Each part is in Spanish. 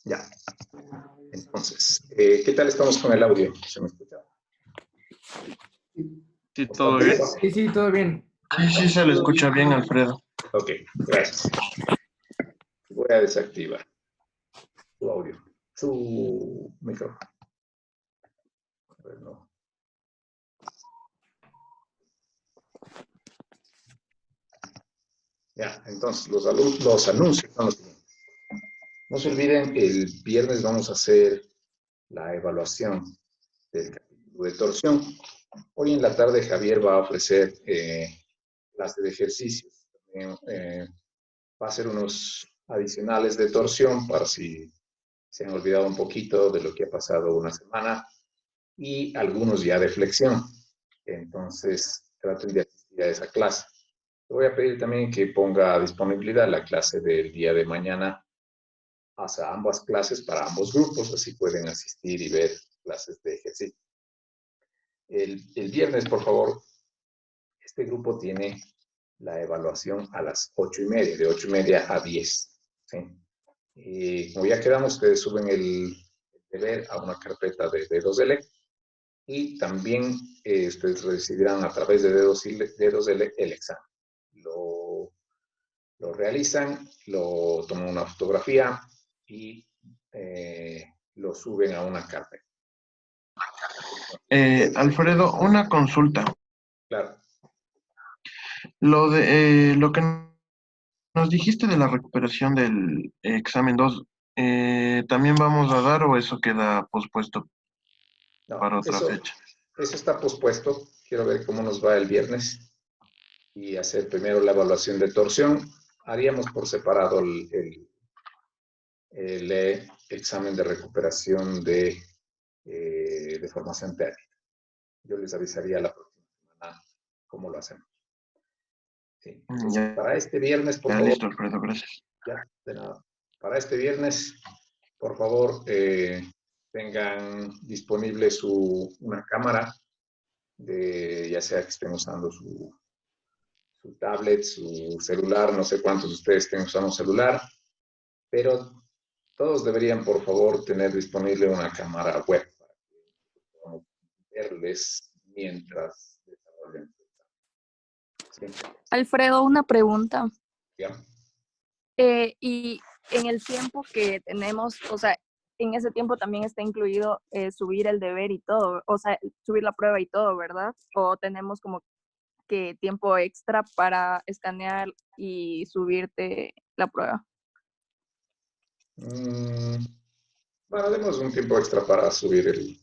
Ya. Entonces, ¿qué tal estamos con el audio? ¿Se me escucha? Sí, todo bien. Sí, todo bien. Sí, se le escucha bien, Alfredo. Ok, gracias. Voy a desactivar su audio, su micrófono. A ver, no. Ya, entonces los anuncios son los siguientes. No se olviden, el viernes vamos a hacer la evaluación del capítulo de torsión. Hoy en la tarde Javier va a ofrecer clase de ejercicios. También va a hacer unos adicionales de torsión para si se han olvidado un poquito de lo que ha pasado una semana y algunos ya de flexión. Entonces, traten de asistir a esa clase. Te voy a pedir también que ponga a disponibilidad la clase del día de mañana hacia ambas clases para ambos grupos, así pueden asistir y ver clases de ejercicio. El viernes, por favor, este grupo tiene la evaluación a las 8:30, de 8:30 a 10. ¿Sí? Como ya quedamos, ustedes suben el deber a una carpeta de D2L y también ustedes recibirán a través de D2L el examen. Lo realizan, lo toman una fotografía y lo suben a una carpeta. Alfredo, una consulta. Claro. Lo que nos dijiste de la recuperación del examen 2, ¿también vamos a dar o eso queda pospuesto para No, otra fecha? eso está pospuesto. Quiero ver cómo nos va el viernes y hacer primero la evaluación de torsión. Haríamos por separado el examen de recuperación de formación técnica. Yo les avisaría la próxima semana cómo lo hacemos. Sí. Entonces, Ya, para este viernes, por ya favor. listo, Alfredo, gracias. Ya, de nada. Para este viernes, por favor, tengan disponible una cámara, ya sea que estén usando su tablet, su celular, no sé cuántos de ustedes estén usando un celular, pero todos deberían, por favor, tener disponible una cámara web para que podamos verles mientras desarrollen. ¿Sí? Alfredo, una pregunta. ¿Ya? Y en el tiempo que tenemos, o sea, en ese tiempo también está incluido subir el deber y todo, o sea, subir la prueba y todo, ¿verdad? O tenemos como que tiempo extra para escanear y subirte la prueba. Bueno, demos un tiempo extra para subir el...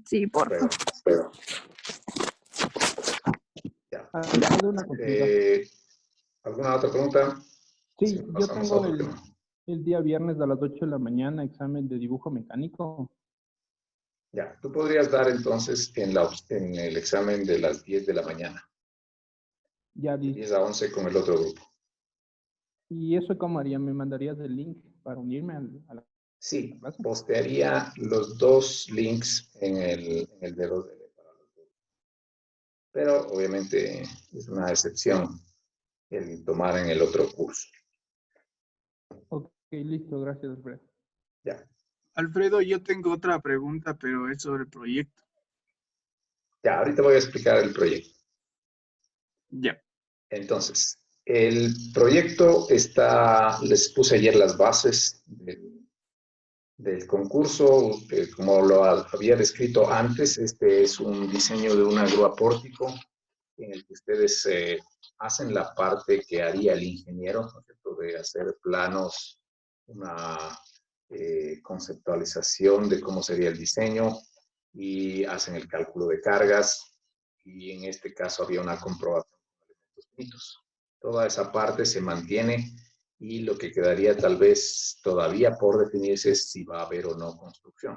Sí, por favor. Ya. Una consulta. ¿Alguna otra pregunta? Sí, Sí, yo pasamos a tengo otro tema. el día viernes a las 8 de la mañana examen de dibujo mecánico. Ya, tú podrías dar entonces en el examen de las 10 de la mañana, Ya de listo. 10 a 11 con el otro grupo. ¿Y eso cómo haría? ¿Me mandarías el link para unirme a la Sí, clase? postearía los dos links en el de los para los dos. Pero obviamente es una excepción el tomar en el otro curso. Ok, listo, gracias, Alfredo. Ya, Alfredo, yo tengo otra pregunta, pero es sobre el proyecto. ya, ahorita voy a explicar el proyecto. Ya. Entonces, el proyecto les puse ayer las bases del concurso, como lo había descrito antes. Este es un diseño de una grúa pórtico en el que ustedes hacen la parte que haría el ingeniero, ¿no es cierto?, de hacer planos, una conceptualización de cómo sería el diseño y hacen el cálculo de cargas y en este caso había una comprobación con elementos finitos. Toda esa parte se mantiene y lo que quedaría tal vez todavía por definirse es si va a haber o no construcción.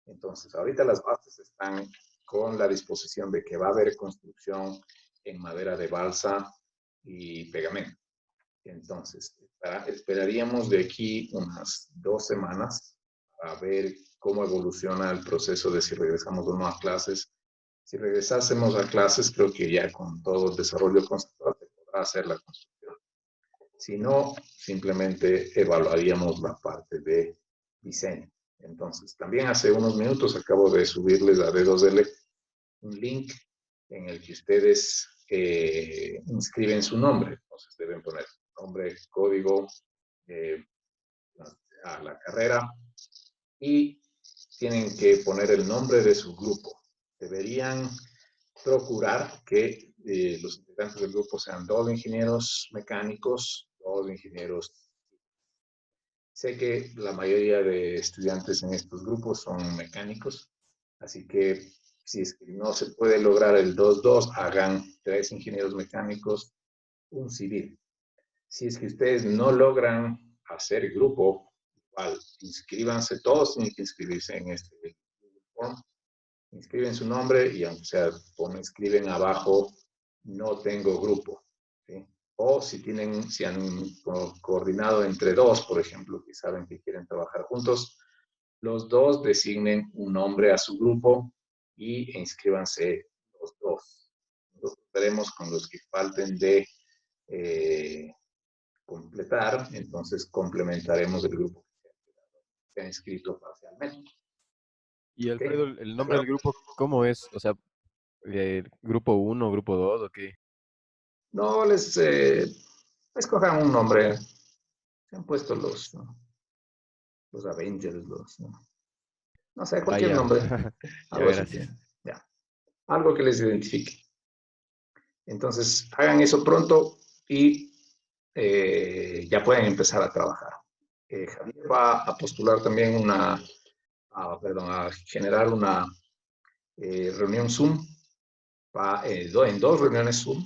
Entonces, ahorita las bases están con la disposición de que va a haber construcción en madera de balsa y pegamento. Entonces, esperaríamos de aquí unas 2 semanas a ver cómo evoluciona el proceso de si regresamos o no a clases. Si regresásemos a clases, creo que ya con todo el desarrollo conceptual se podrá hacer la construcción. Si no, simplemente evaluaríamos la parte de diseño. Entonces, también hace unos minutos acabo de subirles a D2L un link en el que ustedes inscriben su nombre. Entonces, deben poner nombre, código, a la carrera y tienen que poner el nombre de su grupo. Deberían procurar que los integrantes del grupo sean 2 ingenieros mecánicos, 2 ingenieros. Sé que la mayoría de estudiantes en estos grupos son mecánicos, así que si es que no se puede lograr el 2-2, hagan 3 ingenieros mecánicos, un civil. Si es que ustedes no logran hacer grupo, igual, inscríbanse, todos tienen que inscribirse en este form. Inscriben su nombre y aunque sea, escriben abajo, no tengo grupo. ¿Sí? O si han coordinado entre 2, por ejemplo, que saben que quieren trabajar juntos, los 2 designen un nombre a su grupo y inscríbanse los 2. Nosotros veremos con los que falten de completar, entonces complementaremos el grupo que se ha inscrito parcialmente. Y Alfredo, ¿Okay? el nombre del grupo, ¿cómo es? O sea, grupo 1, grupo 2 o qué. No les escojan un nombre. Se han puesto los Avengers, no sé, Ah, cualquier ya. nombre. Ya, Algo así. gracias. Ya. Algo que les identifique. Entonces, hagan eso pronto y ya pueden empezar a trabajar. Javier va a postular también a generar una reunión Zoom, en 2 reuniones Zoom,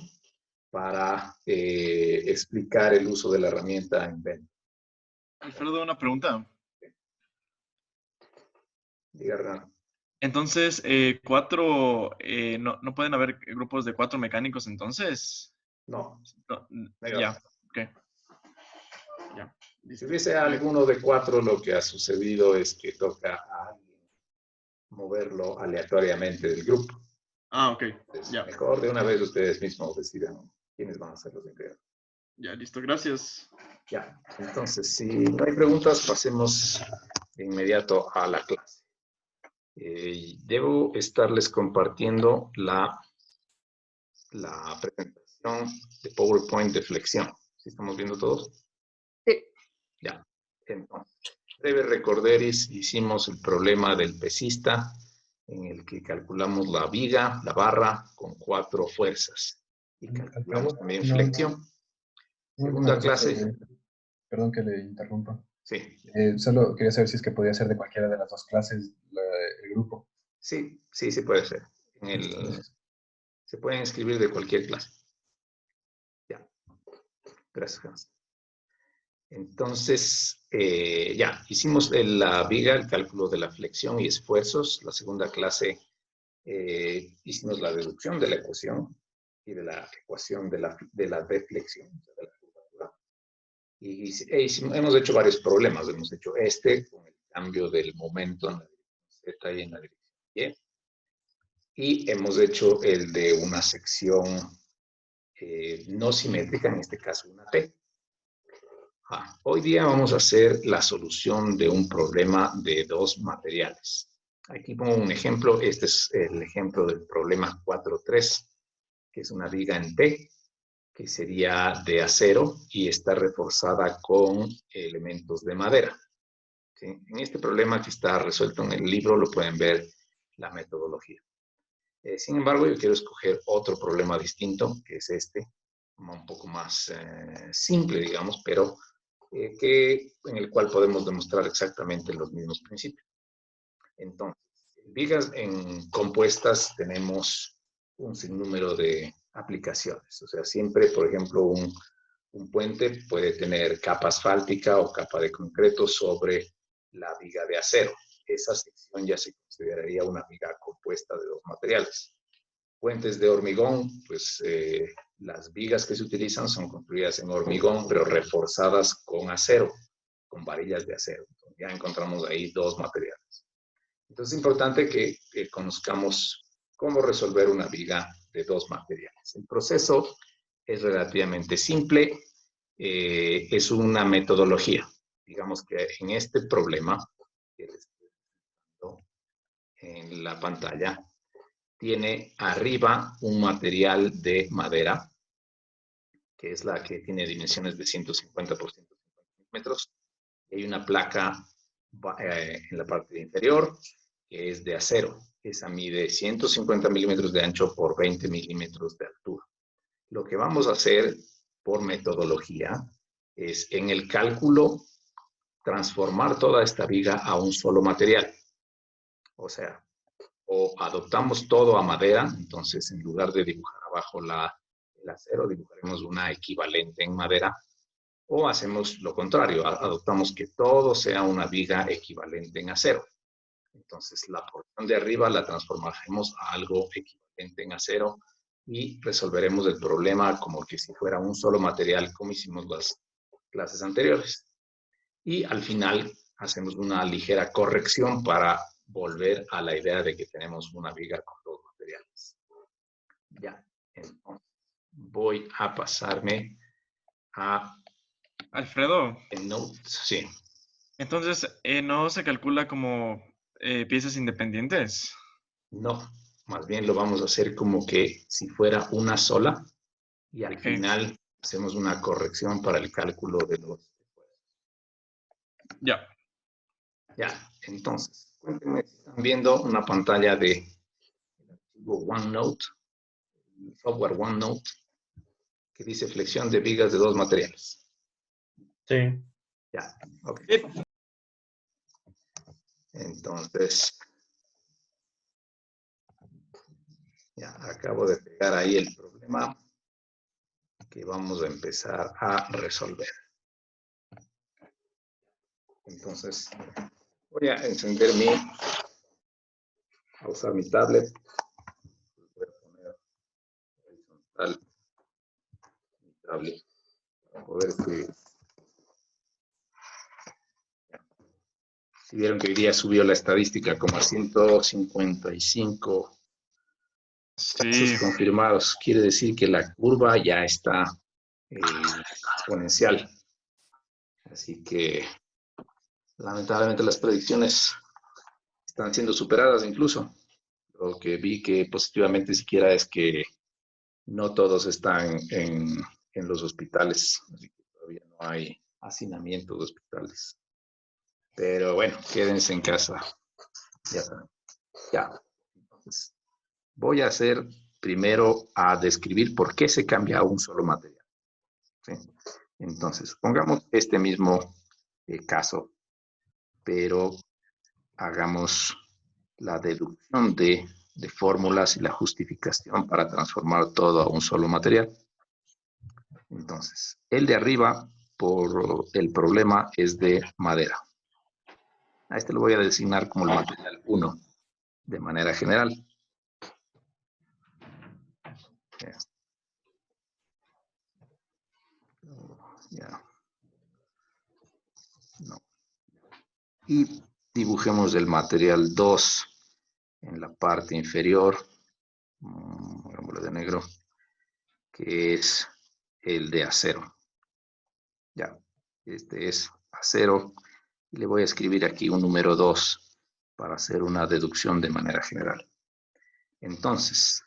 para explicar el uso de la herramienta Invent. Alfredo, una pregunta. Diga, Renato. Entonces, no pueden haber grupos de 4 mecánicos entonces. No. No, Negado. ya, ok. Ya, Si listo. hubiese alguno de 4, lo que ha sucedido es que toca a alguien moverlo aleatoriamente del grupo. Ah, ok, Entonces, ya, mejor de una vez ustedes mismos decidan quiénes van a ser los integrantes. ya, listo, gracias. Ya, entonces, si no hay preguntas, pasemos de inmediato a la clase. Debo estarles compartiendo la presentación de PowerPoint de flexión. ¿Sí estamos viendo todos? Sí. Ya. Entonces, breve recorderis, hicimos el problema del pesista, en el que calculamos la viga, la barra, con 4 fuerzas. Y calculamos también flexión. Segunda clase. Perdón que le interrumpa. Sí. Solo quería saber si es que podía ser de cualquiera de las 2 clases el grupo. Sí, se puede ser. Se pueden inscribir de cualquier clase. Ya. Gracias, Hans. Entonces, ya, hicimos la viga, el cálculo de la flexión y esfuerzos. La segunda clase hicimos la deducción de la ecuación y de la ecuación de la deflexión, de la curvatura. Y hemos hecho varios problemas. Hemos hecho con el cambio del momento en la dirección Z y en la dirección Y. Y hemos hecho el de una sección no simétrica, en este caso una T. Hoy día vamos a hacer la solución de un problema de 2 materiales. Aquí pongo un ejemplo. Este es el ejemplo del problema 4.3, que es una viga en T, que sería de acero y está reforzada con elementos de madera. ¿Sí? En este problema que está resuelto en el libro lo pueden ver la metodología. Sin embargo, yo quiero escoger otro problema distinto, que es un poco más simple, digamos, pero en el cual podemos demostrar exactamente los mismos principios. Entonces, vigas en compuestas tenemos un sinnúmero de aplicaciones. O sea, siempre, por ejemplo, un puente puede tener capa asfáltica o capa de concreto sobre la viga de acero. Esa sección ya se consideraría una viga compuesta de 2 materiales. Puentes de hormigón, pues las vigas que se utilizan son construidas en hormigón, pero reforzadas con acero, con varillas de acero. Entonces, ya encontramos ahí 2 materiales. Entonces es importante que conozcamos cómo resolver una viga de 2 materiales. El proceso es relativamente simple, es una metodología. Digamos que en este problema que les estoy mostrando en la pantalla, tiene arriba un material de madera, que es la que tiene dimensiones de 150 por 150 milímetros. Hay una placa en la parte inferior que es de acero. Esa mide 150 milímetros de ancho por 20 milímetros de altura. Lo que vamos a hacer por metodología es en el cálculo transformar toda esta viga a un solo material. O sea, o adoptamos todo a madera, entonces en lugar de dibujar abajo el acero, dibujaremos una equivalente en madera, o hacemos lo contrario, adoptamos que todo sea una viga equivalente en acero. Entonces la porción de arriba la transformaremos a algo equivalente en acero y resolveremos el problema como que si fuera un solo material, como hicimos las clases anteriores. Y al final hacemos una ligera corrección para volver a la idea de que tenemos una viga con dos materiales. Ya, entonces voy a pasarme a Alfredo, Notes. Sí, entonces, ¿no se calcula como piezas independientes? no, más bien lo vamos a hacer como que si fuera una sola y al Ok. final hacemos una corrección para el cálculo de los... Ya. Ya, entonces, cuéntenme si están viendo una pantalla de OneNote, el software OneNote, que dice flexión de vigas de dos materiales. Sí. Ya, ok. Entonces, ya acabo de pegar ahí el problema que vamos a empezar a resolver. Entonces, voy a encender a usar mi tablet. Voy a poner horizontal mi tablet para poder escribir. Si vieron que hoy día subió la estadística como a 155 Sí. casos confirmados, quiere decir que la curva ya está exponencial. Así que, lamentablemente, las predicciones están siendo superadas incluso. Lo que vi que positivamente siquiera es que no todos están en los hospitales, así que todavía no hay hacinamiento de hospitales. Pero bueno, quédense en casa. Ya saben. Ya. Entonces, voy a hacer primero a describir por qué se cambia a un solo material. ¿Sí? Entonces, pongamos este mismo caso, pero hagamos la deducción de fórmulas y la justificación para transformar todo a un solo material. Entonces, el de arriba, por el problema, es de madera. A este lo voy a designar como el material 1, de manera general. Ya. No. Y dibujemos el material 2 en la parte inferior, hagámoslo de negro, que es el de acero. Ya, este es acero. Y le voy a escribir aquí un número 2 para hacer una deducción de manera general. Entonces,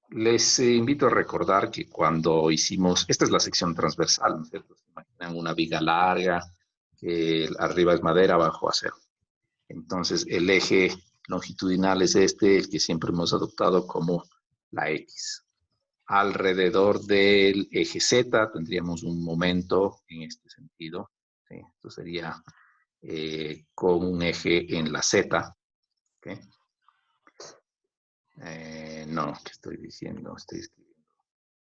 les invito a recordar que cuando hicimos, esta es la sección transversal, ¿no es cierto? Se imaginan una viga larga, que arriba es madera, abajo acero. Entonces, el eje longitudinal es este, el que siempre hemos adoptado como la X. Alrededor del eje Z tendríamos un momento en este sentido. ¿Sí? Esto sería con un eje en la Z. ¿Okay? No, ¿qué estoy diciendo? Estoy escribiendo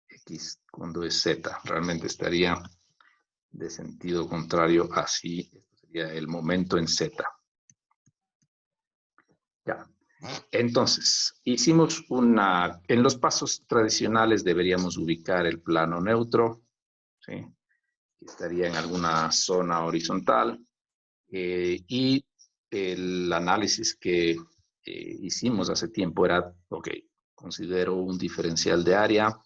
X cuando es Z. Realmente estaría de sentido contrario así. Esto sería el momento en Z. Ya. Entonces, hicimos en los pasos tradicionales deberíamos ubicar el plano neutro, ¿sí? Que estaría en alguna zona horizontal, y el análisis que hicimos hace tiempo era, ok, considero un diferencial de área,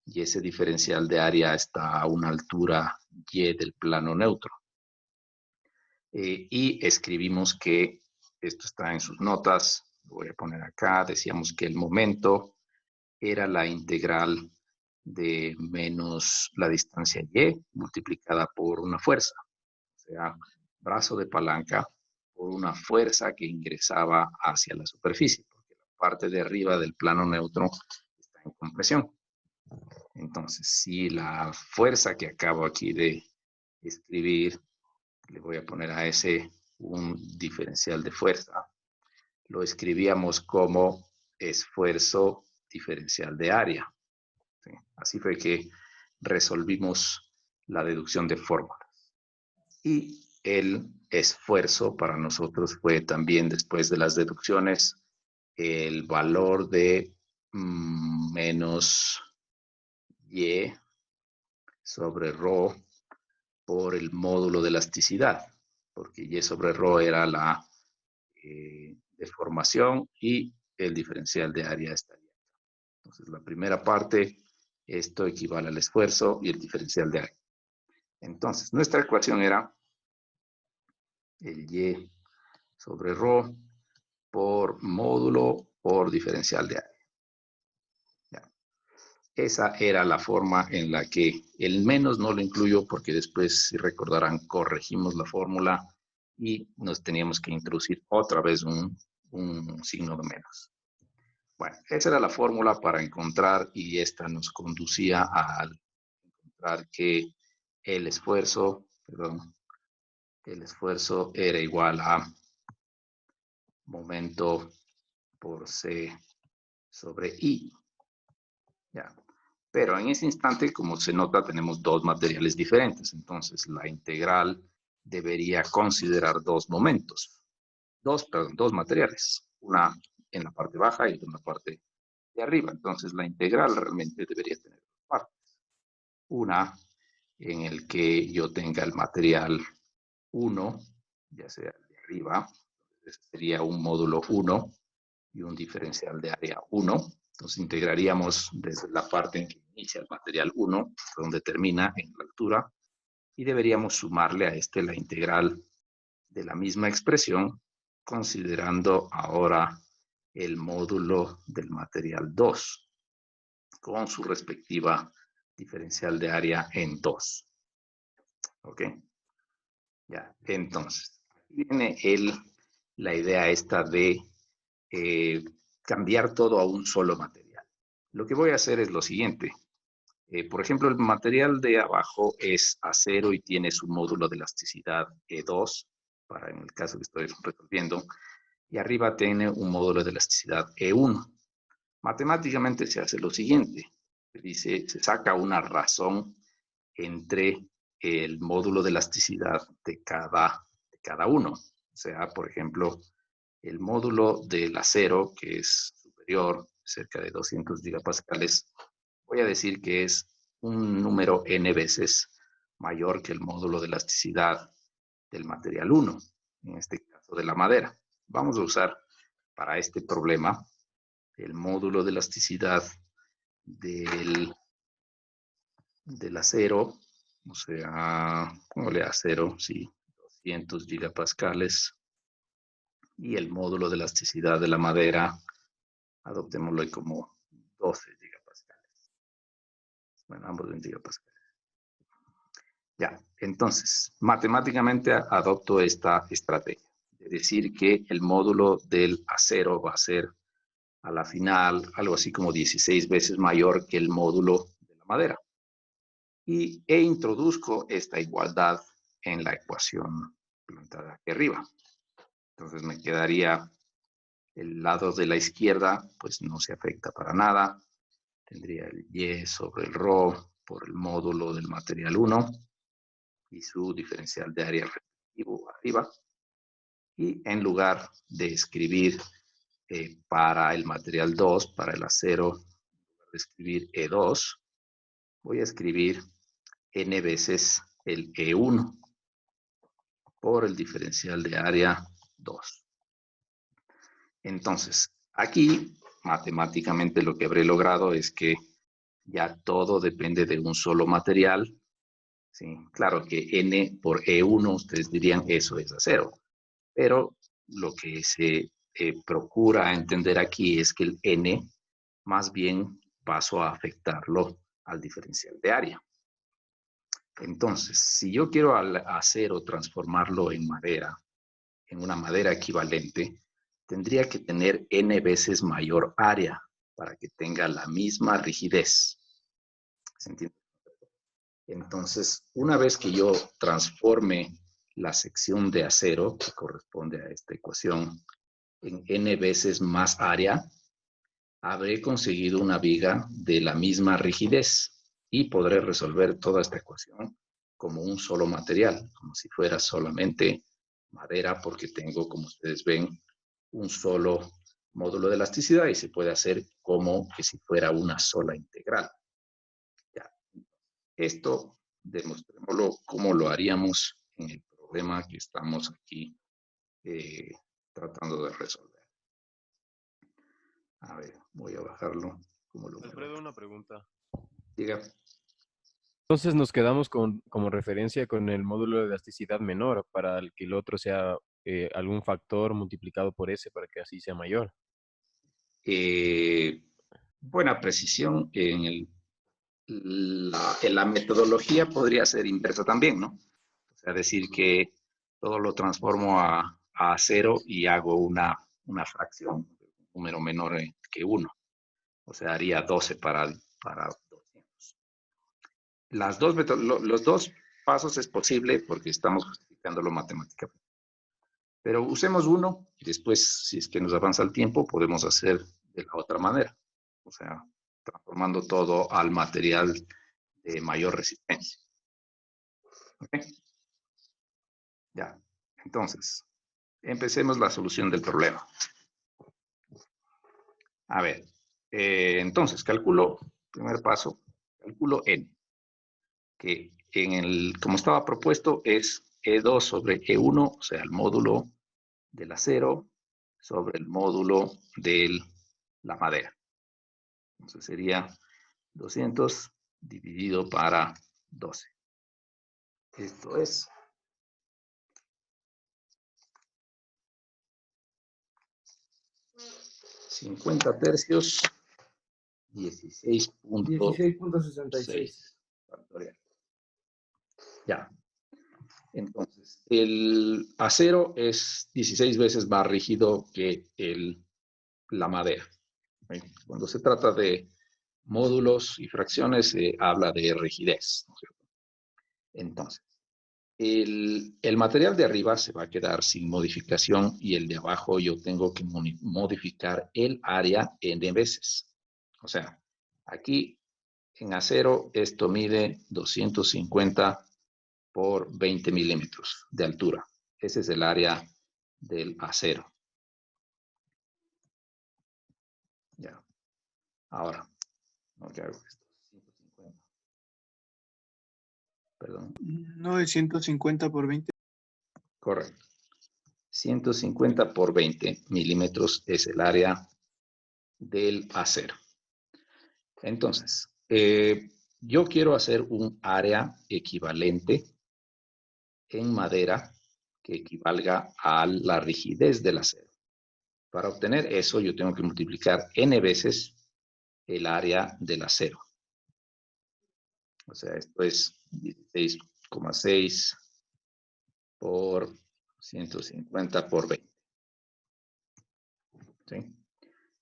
y ese diferencial de área está a una altura y del plano neutro. y escribimos que, esto está en sus notas, lo voy a poner acá, decíamos que el momento era la integral de menos la distancia y multiplicada por una fuerza, o sea, brazo de palanca por una fuerza que ingresaba hacia la superficie, porque la parte de arriba del plano neutro está en compresión. Entonces, si la fuerza que acabo aquí de escribir, le voy a poner a ese un diferencial de fuerza, lo escribíamos como esfuerzo diferencial de área. ¿Sí? Así fue que resolvimos la deducción de fórmulas. Y el esfuerzo para nosotros fue también, después de las deducciones, el valor de menos y sobre rho por el módulo de elasticidad, porque y sobre rho era la deformación y el diferencial de área estaría. Entonces, la primera parte, esto equivale al esfuerzo y el diferencial de área. Entonces, nuestra ecuación era el y sobre rho por módulo por diferencial de área. Ya. Esa era la forma en la que el menos no lo incluyo porque después, si recordarán, corregimos la fórmula y nos teníamos que introducir otra vez un signo de menos. Bueno, esa era la fórmula para encontrar, y esta nos conducía a encontrar que el esfuerzo era igual a momento por C sobre I. Ya. Pero en ese instante, como se nota, tenemos dos materiales diferentes. Entonces, la integral debería considerar dos momentos. Dos materiales. Una en la parte baja y otra en la parte de arriba. Entonces, la integral realmente debería tener dos partes. Una en el que yo tenga el material 1, ya sea el de arriba, sería un módulo 1 y un diferencial de área 1. Entonces integraríamos desde la parte en que inicia el material 1, donde termina en la altura, y deberíamos sumarle a este la integral de la misma expresión, considerando ahora el módulo del material 2, con su respectiva diferencial de área en 2. ¿Ok? Ya, entonces, aquí viene la idea esta de cambiar todo a un solo material. Lo que voy a hacer es lo siguiente. Por ejemplo, el material de abajo es acero y tiene su módulo de elasticidad E2, para en el caso que estoy resolviendo, y arriba tiene un módulo de elasticidad E1. Matemáticamente se hace lo siguiente. Se saca una razón entre el módulo de elasticidad de cada uno. O sea, por ejemplo, el módulo del acero, que es superior, cerca de 200 gigapascales, voy a decir que es un número n veces mayor que el módulo de elasticidad del material 1, en este caso de la madera. Vamos a usar para este problema el módulo de elasticidad del acero, o sea, póngale acero, sí, 200 gigapascales, y el módulo de elasticidad de la madera, adoptémoslo ahí como 12 gigapascales. Bueno, ambos 20 gigapascales. Ya, entonces, matemáticamente adopto esta estrategia, de decir que el módulo del acero va a ser a la final algo así como 16 veces mayor que el módulo de la madera. E introduzco esta igualdad en la ecuación plantada aquí arriba. Entonces me quedaría el lado de la izquierda, pues no se afecta para nada. Tendría el y sobre el rho por el módulo del material 1 y su diferencial de área respectivo arriba. Y en lugar de escribir para el material 2, para el acero, en lugar de escribir E2, voy a escribir n veces el E1 por el diferencial de área 2. Entonces, aquí matemáticamente lo que habré logrado es que ya todo depende de un solo material, ¿sí? Claro que N por E1, ustedes dirían eso es acero, pero lo que se procura entender aquí es que el N más bien paso a afectarlo al diferencial de área. Entonces, si yo quiero al acero transformarlo en madera, en una madera equivalente, tendría que tener N veces mayor área para que tenga la misma rigidez. ¿Se entiende? Entonces, una vez que yo transforme la sección de acero, que corresponde a esta ecuación, en N veces más área, habré conseguido una viga de la misma rigidez y podré resolver toda esta ecuación como un solo material, como si fuera solamente madera, porque tengo, como ustedes ven, un solo módulo de elasticidad y se puede hacer como que si fuera una sola integral. Ya. Esto demostrémoslo cómo lo haríamos en el problema que estamos aquí tratando de resolver. A ver, voy a bajarlo. ¿Cómo lo Alfredo, una pregunta. Diga. Entonces nos quedamos como referencia con el módulo de elasticidad menor para que el otro sea algún factor multiplicado por ese para que así sea mayor. Buena precisión. En la metodología podría ser inversa también, ¿no? O sea, decir que todo lo transformo a cero y hago una fracción, un número menor que 1. O sea, haría 12 para 200. Los dos pasos es posible porque estamos justificándolo matemáticamente. Pero usemos uno y después, si es que nos avanza el tiempo, podemos hacer de la otra manera. O sea, transformando todo al material de mayor resistencia. ¿Ok? Ya. Entonces, empecemos la solución del problema. A ver, entonces, primer paso, calculo N, que como estaba propuesto, es E2 sobre E1, o sea, el módulo del acero sobre el módulo de la madera. Entonces sería 200 dividido para 12. Esto es 50 tercios, 16.66 factorial. Ya. Entonces, el acero es 16 veces más rígido que la madera. Cuando se trata de módulos y fracciones, se habla de rigidez, ¿no es cierto? Entonces, el material de arriba se va a quedar sin modificación y el de abajo yo tengo que modificar el área n veces. O sea, aquí en acero esto mide 250 por 20 milímetros de altura. Ese es el área del acero. Ya. Ahora, ¿qué hago esto? 150. Perdón. No es 150 por 20. Correcto. 150 por 20 milímetros es el área del acero. Entonces, yo quiero hacer un área equivalente en madera que equivalga a la rigidez del acero. Para obtener eso, yo tengo que multiplicar n veces el área del acero. O sea, esto es 16,6 por 150 por 20. ¿Sí?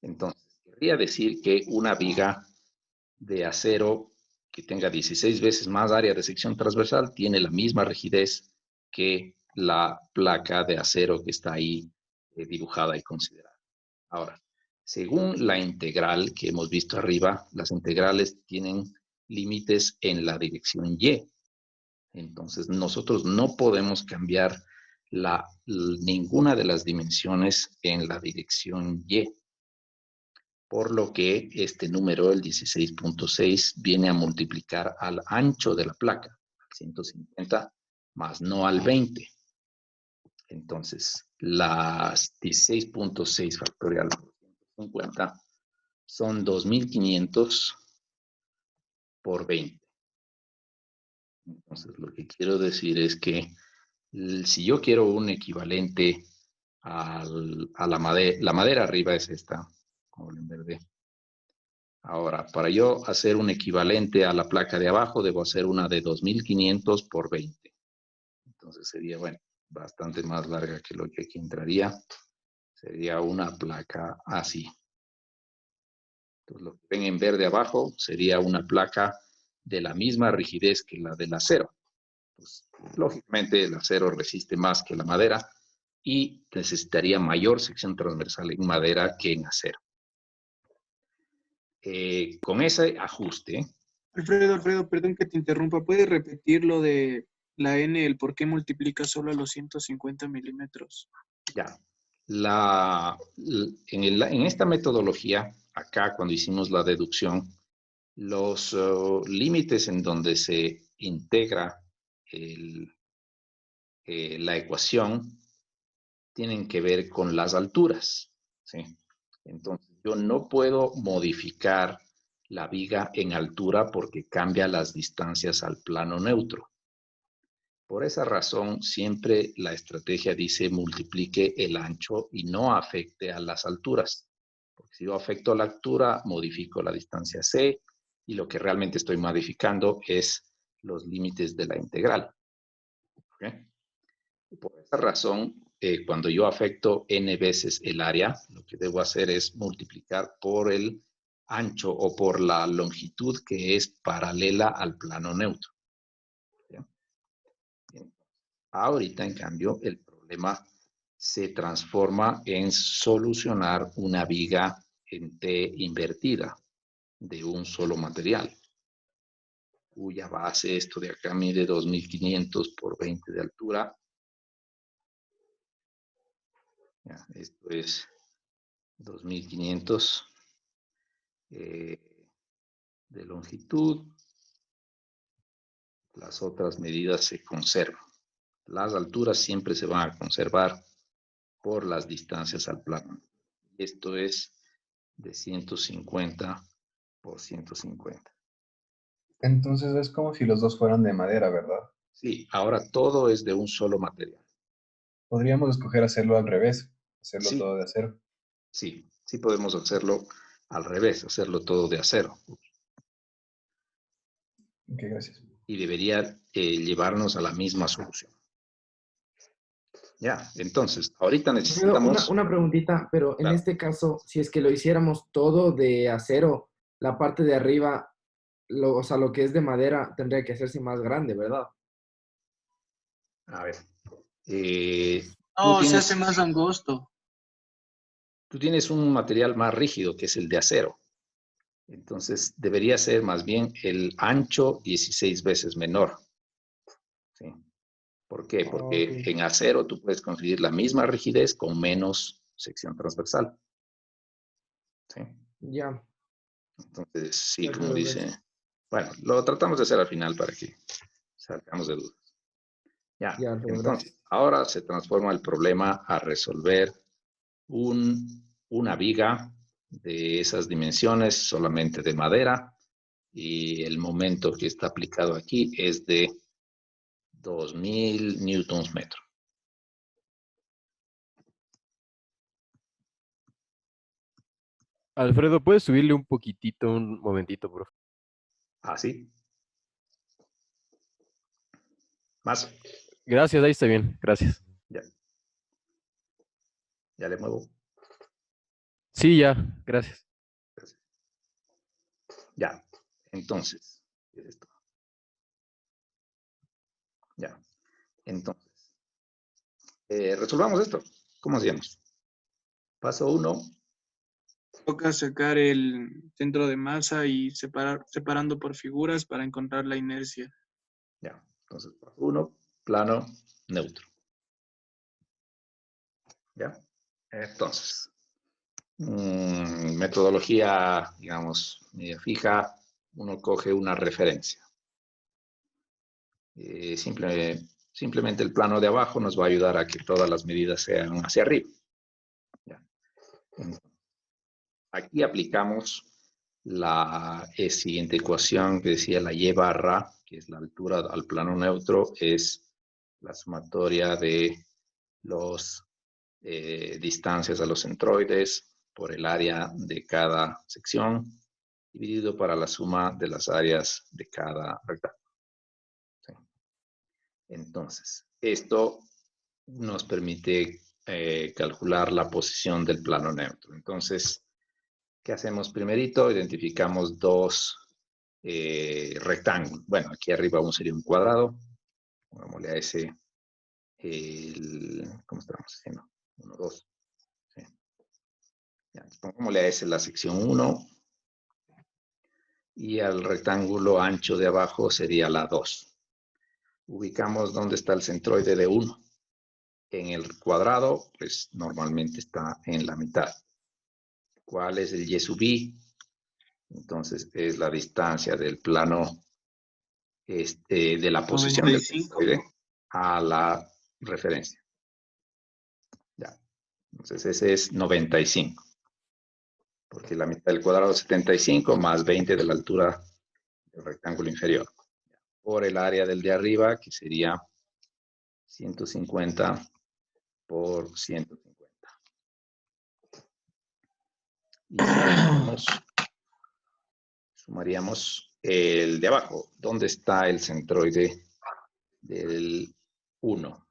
Entonces, querría decir que una viga de acero que tenga 16 veces más área de sección transversal tiene la misma rigidez que la placa de acero que está ahí dibujada y considerada. Ahora, según la integral que hemos visto arriba, las integrales tienen límites en la dirección Y. Entonces, nosotros no podemos cambiar ninguna de las dimensiones en la dirección Y. Por lo que este número, el 16.6, viene a multiplicar al ancho de la placa, al 150, más no al 20. Entonces, las 16.6 factorial por 150 son 2500 por 20. Entonces, lo que quiero decir es que si yo quiero un equivalente a la madera arriba es esta, como en verde. Ahora, para yo hacer un equivalente a la placa de abajo, debo hacer una de 2500 por 20. Entonces sería, bueno, bastante más larga que lo que aquí entraría. Sería una placa así. Entonces, lo que ven en verde abajo sería una placa de la misma rigidez que la del acero. Pues, lógicamente, el acero resiste más que la madera y necesitaría mayor sección transversal en madera que en acero. Con ese ajuste, Alfredo, perdón que te interrumpa. ¿Puedes repetir lo de la N, el por qué multiplica solo a los 150 milímetros? ya, en esta metodología, acá cuando hicimos la deducción, los límites en donde se integra la ecuación tienen que ver con las alturas, ¿sí? Entonces, yo no puedo modificar la viga en altura porque cambia las distancias al plano neutro. Por esa razón, siempre la estrategia dice multiplique el ancho y no afecte a las alturas. Porque si yo afecto a la altura, modifico la distancia C y lo que realmente estoy modificando es los límites de la integral. ¿Okay? Por esa razón, cuando yo afecto n veces el área, lo que debo hacer es multiplicar por el ancho o por la longitud que es paralela al plano neutro. ¿Ya? Ahorita, en cambio, el problema se transforma en solucionar una viga en T invertida de un solo material, cuya base, esto de acá, mide 2500 por 20 de altura. Ya, esto es 2500 de longitud. Las otras medidas se conservan. Las alturas siempre se van a conservar por las distancias al plano. Esto es de 150 por 150. Entonces es como si los dos fueran de madera, ¿verdad? Sí, ahora todo es de un solo material. Podríamos escoger hacerlo al revés, hacerlo Sí. todo de acero. Sí, sí podemos hacerlo al revés, hacerlo todo de acero. Ok, gracias. Y debería llevarnos a la misma solución. Ya, entonces, ahorita Alfredo, necesitamos... una preguntita, pero en Claro. este caso, si es que lo hiciéramos todo de acero, la parte de arriba, o sea, lo que es de madera, tendría que hacerse más grande, ¿verdad? A ver. No, se hace más angosto. Tú tienes un material más rígido que es el de acero. Entonces, debería ser más bien el ancho 16 veces menor. ¿Sí? ¿Por qué? Porque Ok. en acero tú puedes conseguir la misma rigidez con menos sección transversal. ¿Sí? Ya. Entonces, sí, Ya, como claro, dice... gracias. Bueno, lo tratamos de hacer al final para que salgamos de dudas. Ya, Ya, Alfredo, entonces, gracias. ahora se transforma el problema a resolver una viga de esas dimensiones solamente de madera y el momento que está aplicado aquí es de 2000 newtons metro. Alfredo, ¿puedes subirle un poquitito, un momentito, por favor? ¿Así? ¿Más? Gracias, ahí está bien, gracias. Ya. Ya le muevo. Sí, ya, gracias. Ya. Entonces, esto. Ya. Entonces, resolvamos esto. ¿Cómo hacíamos? Paso 1. Toca sacar el centro de masa y separando por figuras para encontrar la inercia. Ya. Entonces, paso 1, plano neutro. ¿Ya? Entonces, metodología, digamos, media fija, uno coge una referencia. Simplemente el plano de abajo nos va a ayudar a que todas las medidas sean hacia arriba. ¿Ya? Aquí aplicamos la siguiente ecuación que decía la y barra, que es la altura al plano neutro, es la sumatoria de las distancias a los centroides por el área de cada sección, dividido para la suma de las áreas de cada rectángulo. ¿Sí? Entonces, esto nos permite calcular la posición del plano neutro. Entonces, ¿qué hacemos primerito? Identificamos dos rectángulos. Bueno, aquí arriba uno sería un cuadrado. Pongámosle a ese, ¿cómo estamos haciendo? 1, 2. ¿Sí? Ya, pongámosle a ese la sección 1. Y al rectángulo ancho de abajo sería la 2. Ubicamos dónde está el centroide de 1. En el cuadrado, pues normalmente está en la mitad. ¿Cuál es el y sub i? Entonces es la distancia del plano de la posición 95. del centroide a la referencia. Ya. Entonces ese es 95. Porque la mitad del cuadrado es 75 más 20 de la altura del rectángulo inferior. Por el área del de arriba, que sería 150 por 150. Y sumaríamos el de abajo. ¿Dónde está el centroide del 1?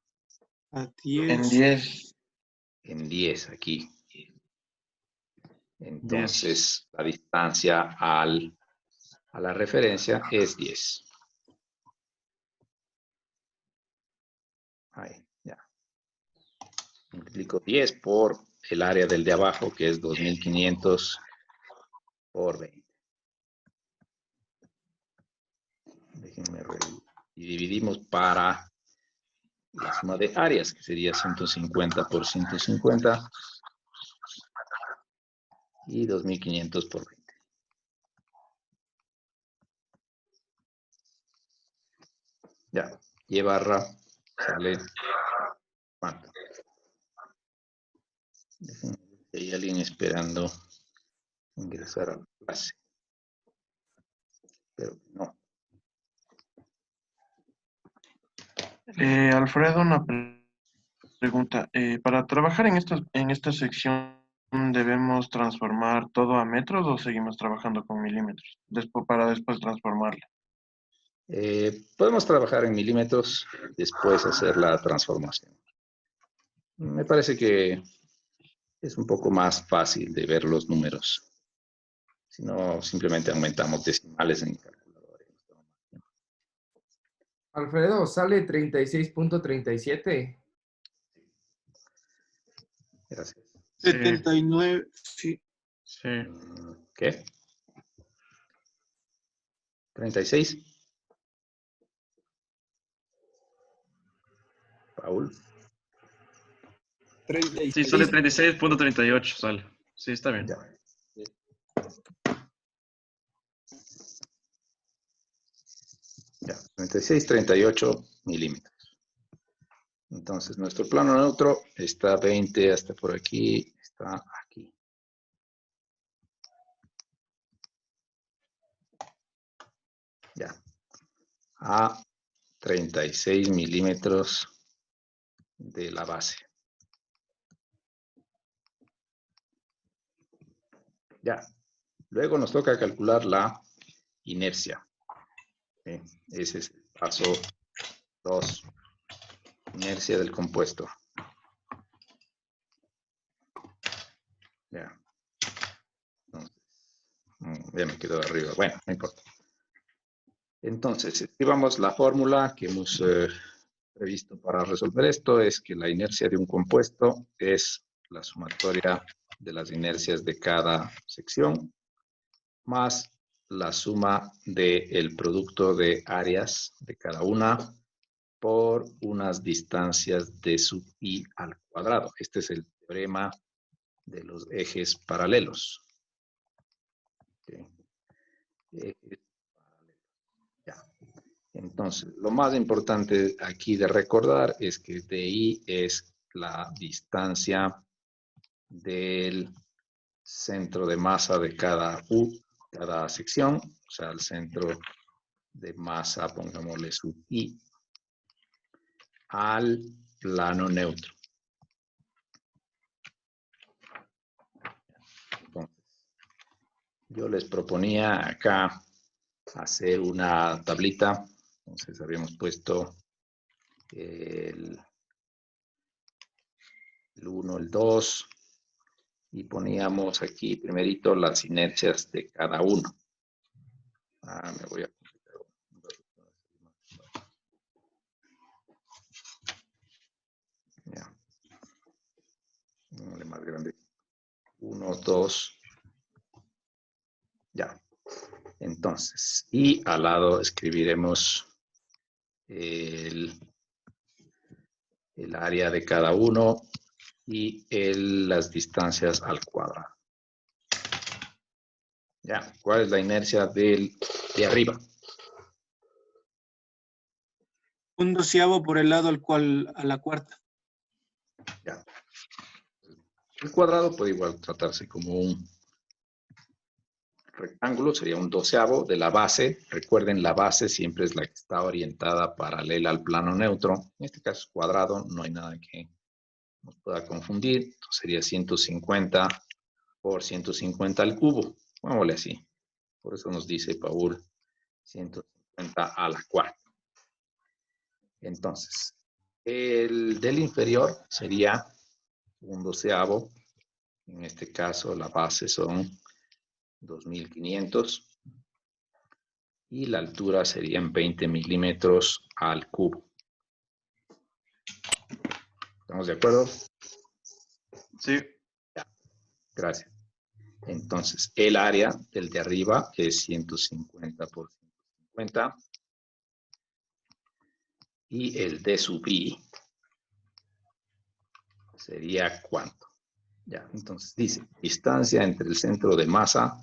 A 10. En 10. En 10 aquí. 10. Entonces, la distancia a la referencia es 10. Ahí, ya. Multiplico 10 por el área del de abajo, que es 2500 por 20. Déjenme revisar. Y dividimos para la suma de áreas, que sería 150 por 150 y 2500 por 20. Ya, y barra sale ¿cuánto? Déjenme ver si hay alguien esperando ingresar a la clase. Pero no. Alfredo, una pregunta. Para trabajar en esta sección, ¿debemos transformar todo a metros o seguimos trabajando con milímetros? Para después transformarlo. Podemos trabajar en milímetros, después hacer la transformación. Me parece que es un poco más fácil de ver los números. Si no, simplemente aumentamos decimales en el calculador. Alfredo, sale 36.37. Gracias. 79. Sí. Sí. ¿Qué? 36. Paul. 36. Sí, sale 36.38, sale. Sí, está bien. Ya. Ya, 36, 38 milímetros. Entonces, nuestro plano neutro está 20 hasta por aquí, está aquí. Ya. A 36 milímetros de la base. Ya. Luego nos toca calcular la inercia. ¿Sí? Ese es el paso 2. Inercia del compuesto. Ya. Entonces, ya me quedó arriba. Bueno, no importa. Entonces, escribamos la fórmula que hemos previsto para resolver esto. Es que la inercia de un compuesto es la sumatoria de las inercias de cada sección más la suma del producto de áreas de cada una por unas distancias de sub i al cuadrado. Este es el teorema de los ejes paralelos. Okay. Ejes paralelos. Ya. Entonces, lo más importante aquí de recordar es que di es la distancia del centro de masa de cada cada sección, o sea, el centro de masa, pongámosle sub I, al plano neutro. Entonces, yo les proponía acá hacer una tablita. Entonces, habíamos puesto el 1, el 2, y poníamos aquí primerito las inercias de cada uno. Me voy a complicar un ratito. Ya. Ponle más grande. 1, 2. Ya. Entonces, y al lado escribiremos el área de cada uno y las distancias al cuadrado. Ya, ¿cuál es la inercia de arriba? 1/12 por el lado a la cuarta. Ya. El cuadrado puede igual tratarse como un rectángulo, sería un 12avo de la base. Recuerden, la base siempre es la que está orientada paralela al plano neutro. En este caso es cuadrado, no hay nada que nos pueda confundir. Entonces sería 150 por 150 al cubo. Pongámosle así. Por eso nos dice Paul 150 a la cuarta. Entonces, el del inferior sería un 12avo. En este caso, la base son 2500. Y la altura serían 20 milímetros al cubo. ¿Estamos de acuerdo? Sí. Ya. Gracias. Entonces, el área del de arriba es 150 por 150. Y el de sub I sería ¿cuánto? Ya, entonces dice, distancia entre el centro de masa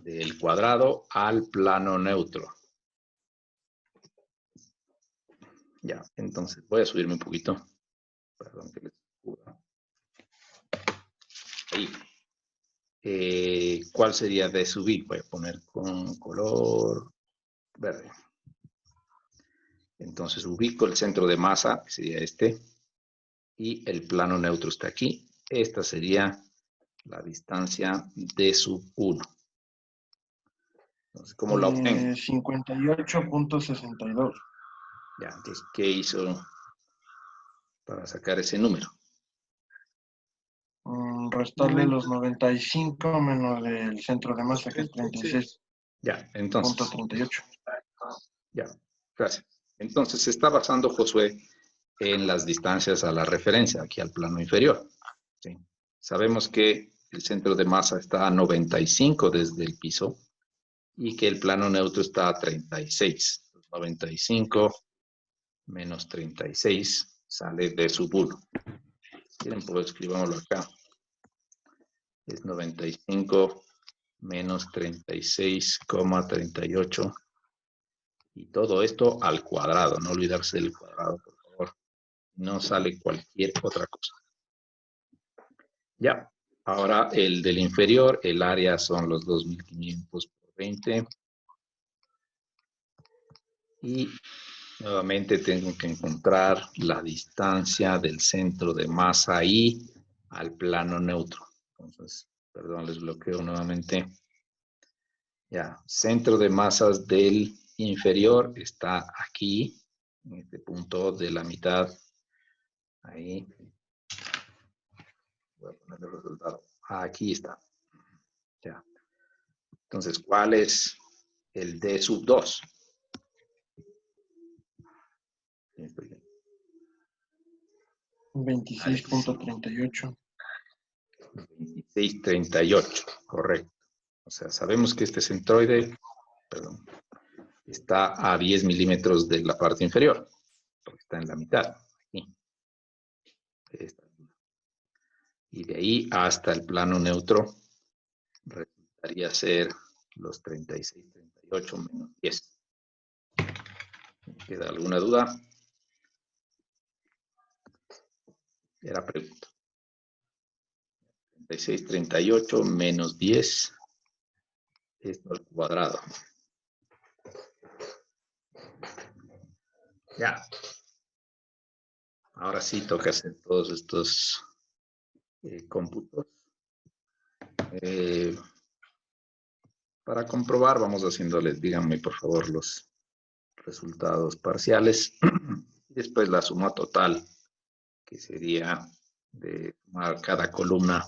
del cuadrado al plano neutro. Ya, entonces voy a subirme un poquito. Perdón que les suba. Ahí. ¿Cuál sería de subir? Voy a poner con color verde. Entonces ubico el centro de masa, que sería este, y el plano neutro está aquí. Esta sería la distancia de sub 1. Entonces, ¿cómo la obtengo? 58.62. Ya, entonces, ¿qué hizo para sacar ese número? Restarle los 95 menos el centro de masa, que es 36.38. Ya, entonces. Ya, gracias. Entonces, se está basando Josué en las distancias a la referencia, aquí al plano inferior. ¿Sí? Sabemos que el centro de masa está a 95 desde el piso y que el plano neutro está a 36. 95 menos 36 sale de sub 1. Si quieren, pues escribámoslo acá. Es 95 menos 36,38. Y todo esto al cuadrado. No olvidarse del cuadrado, por favor. No sale cualquier otra cosa. Ya. Ahora el del inferior, el área son los 2500 por 20. Y nuevamente tengo que encontrar la distancia del centro de masa I al plano neutro. Entonces, perdón, les bloqueo nuevamente. Ya, centro de masas del inferior está aquí, en este punto de la mitad. Ahí. Voy a poner el resultado. Aquí está. Ya. Entonces, ¿cuál es el D sub 2? 26.38. 26.38, correcto. O sea, sabemos que este centroide, perdón, está a 10 milímetros de la parte inferior, porque está en la mitad, aquí. Y de ahí hasta el plano neutro resultaría ser los 36.38 menos 10. ¿Queda alguna duda? Era pregunta. 36.38 menos 10. esto al cuadrado. Ya. Ahora sí toca hacer todos estos cómputos. Para comprobar, vamos haciéndoles, díganme por favor los resultados parciales. Y después la suma total, que sería de sumar cada columna,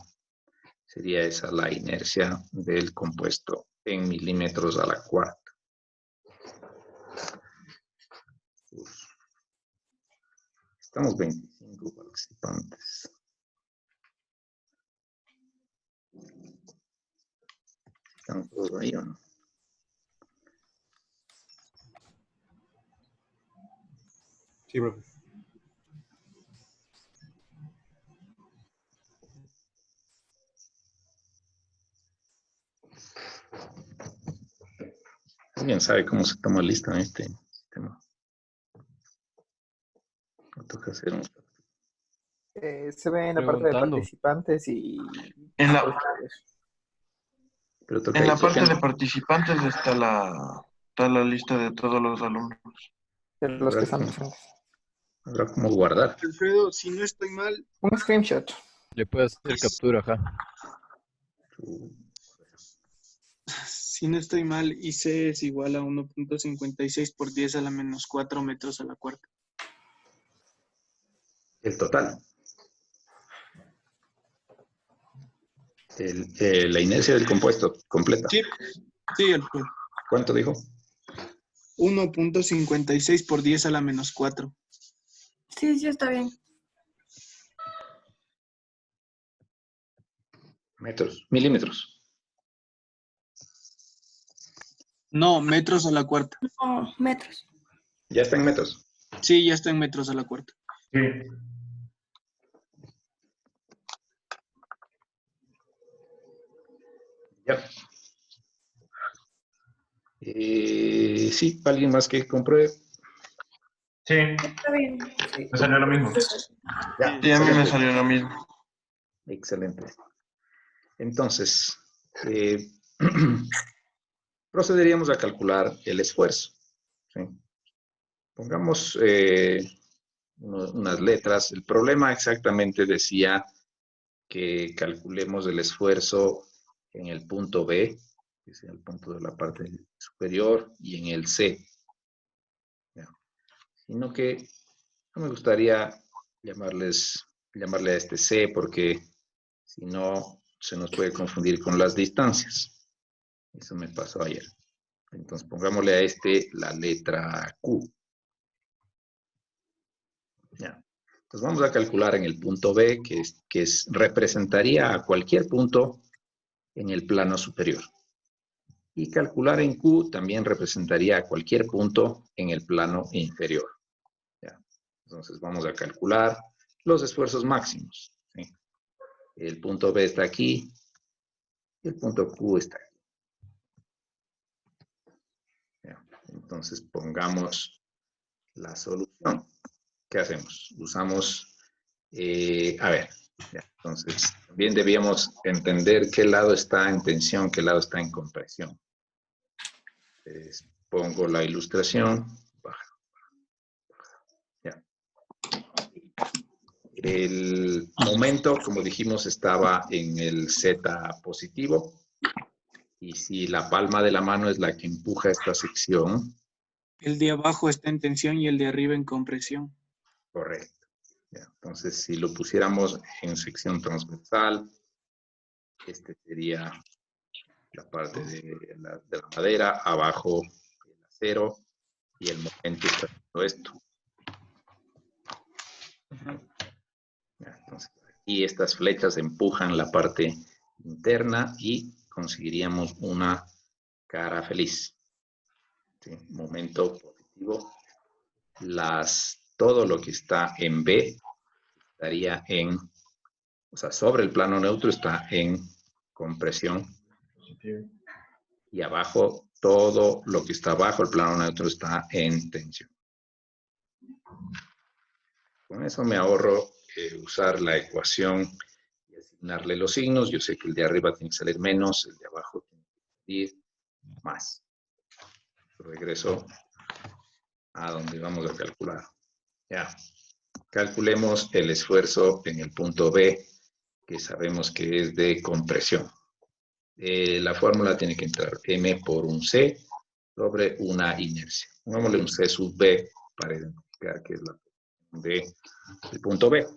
sería esa la inercia del compuesto en milímetros a la cuarta. Estamos 25 participantes. ¿Están todos ahí o no? Sí, profe. ¿Alguien sabe cómo se toma lista en este sistema? Me toca hacer un... Se ve en la parte de Preguntando. participantes y... En la, Pero toca en la ir parte de checando. participantes está la lista de todos los alumnos. de los que están presentes. Habrá cómo guardar. Alfredo, si no estoy mal, Un screenshot. Le puedes hacer captura, ajá. si no estoy mal, IC es igual a 1.56 por 10 a la menos 4 metros a la cuarta. El total. La inercia del compuesto completa. Sí, sí, Alfredo. ¿Cuánto dijo? 1.56 por 10 a la menos 4. Sí, sí, está bien. Metros, milímetros. No, metros a la cuarta. No, metros. Ya está en metros. Sí, ya está en metros a la cuarta. Sí. Ya. Sí, alguien más que compruebe. Sí, Está bien. Sí. me salió lo mismo. Ya, Y a mí me excelente. salió lo mismo. Excelente. Entonces, procederíamos a calcular el esfuerzo. ¿Sí? Pongamos unas letras. El problema exactamente decía que calculemos el esfuerzo en el punto B, que es el punto de la parte superior, y en el C. ¿Ya? Sino que no me gustaría llamarle a este C porque si no se nos puede confundir con las distancias. Eso me pasó ayer. Entonces pongámosle a este la letra Q. Ya. Entonces vamos a calcular en el punto B, que representaría a cualquier punto en el plano superior. Y calcular en Q también representaría a cualquier punto en el plano inferior. ¿Ya? Entonces vamos a calcular los esfuerzos máximos. ¿Sí? El punto B está aquí, y el punto Q está aquí. ¿Ya? Entonces pongamos la solución. ¿Qué hacemos? Usamos, a ver, ya, entonces también debíamos entender qué lado está en tensión, qué lado está en compresión. Entonces, pongo la ilustración, baja. Ya. El momento, como dijimos, estaba en el Z positivo. Y si la palma de la mano es la que empuja esta sección. El de abajo está en tensión y el de arriba en compresión. Correcto. Ya, entonces, si lo pusiéramos en sección transversal, este sería la parte de la madera, abajo el acero, y el momento está haciendo esto. Ya, entonces, aquí estas flechas empujan la parte interna y conseguiríamos una cara feliz. ¿Sí? Momento positivo. Todo lo que está en B estaría o sea, sobre el plano neutro está en compresión. Y abajo, todo lo que está abajo el plano neutro está en tensión. Con eso me ahorro usar la ecuación y asignarle los signos. Yo sé que el de arriba tiene que salir menos, el de abajo tiene que salir más. Regreso a donde vamos a calcular. Ya. Calculemos el esfuerzo en el punto B, que sabemos que es de compresión. La fórmula tiene que entrar M por un C sobre una inercia. Pongámosle un C sub B para identificar que es la de el punto B.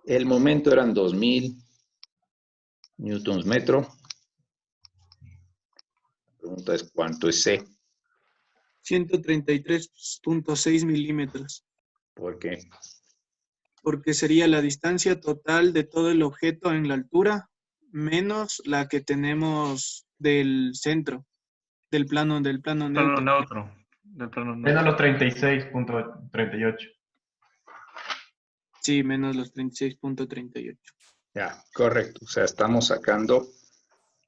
El momento eran 2000 newtons metro. La pregunta es ¿cuánto es C? 133.6 milímetros. ¿Por qué? Porque sería la distancia total de todo el objeto en la altura menos la que tenemos del centro, del plano Plano neutro. neutro. Del plano Menos neutro. los 36.38. Sí, menos los 36.38. Ya, correcto. O sea, estamos sacando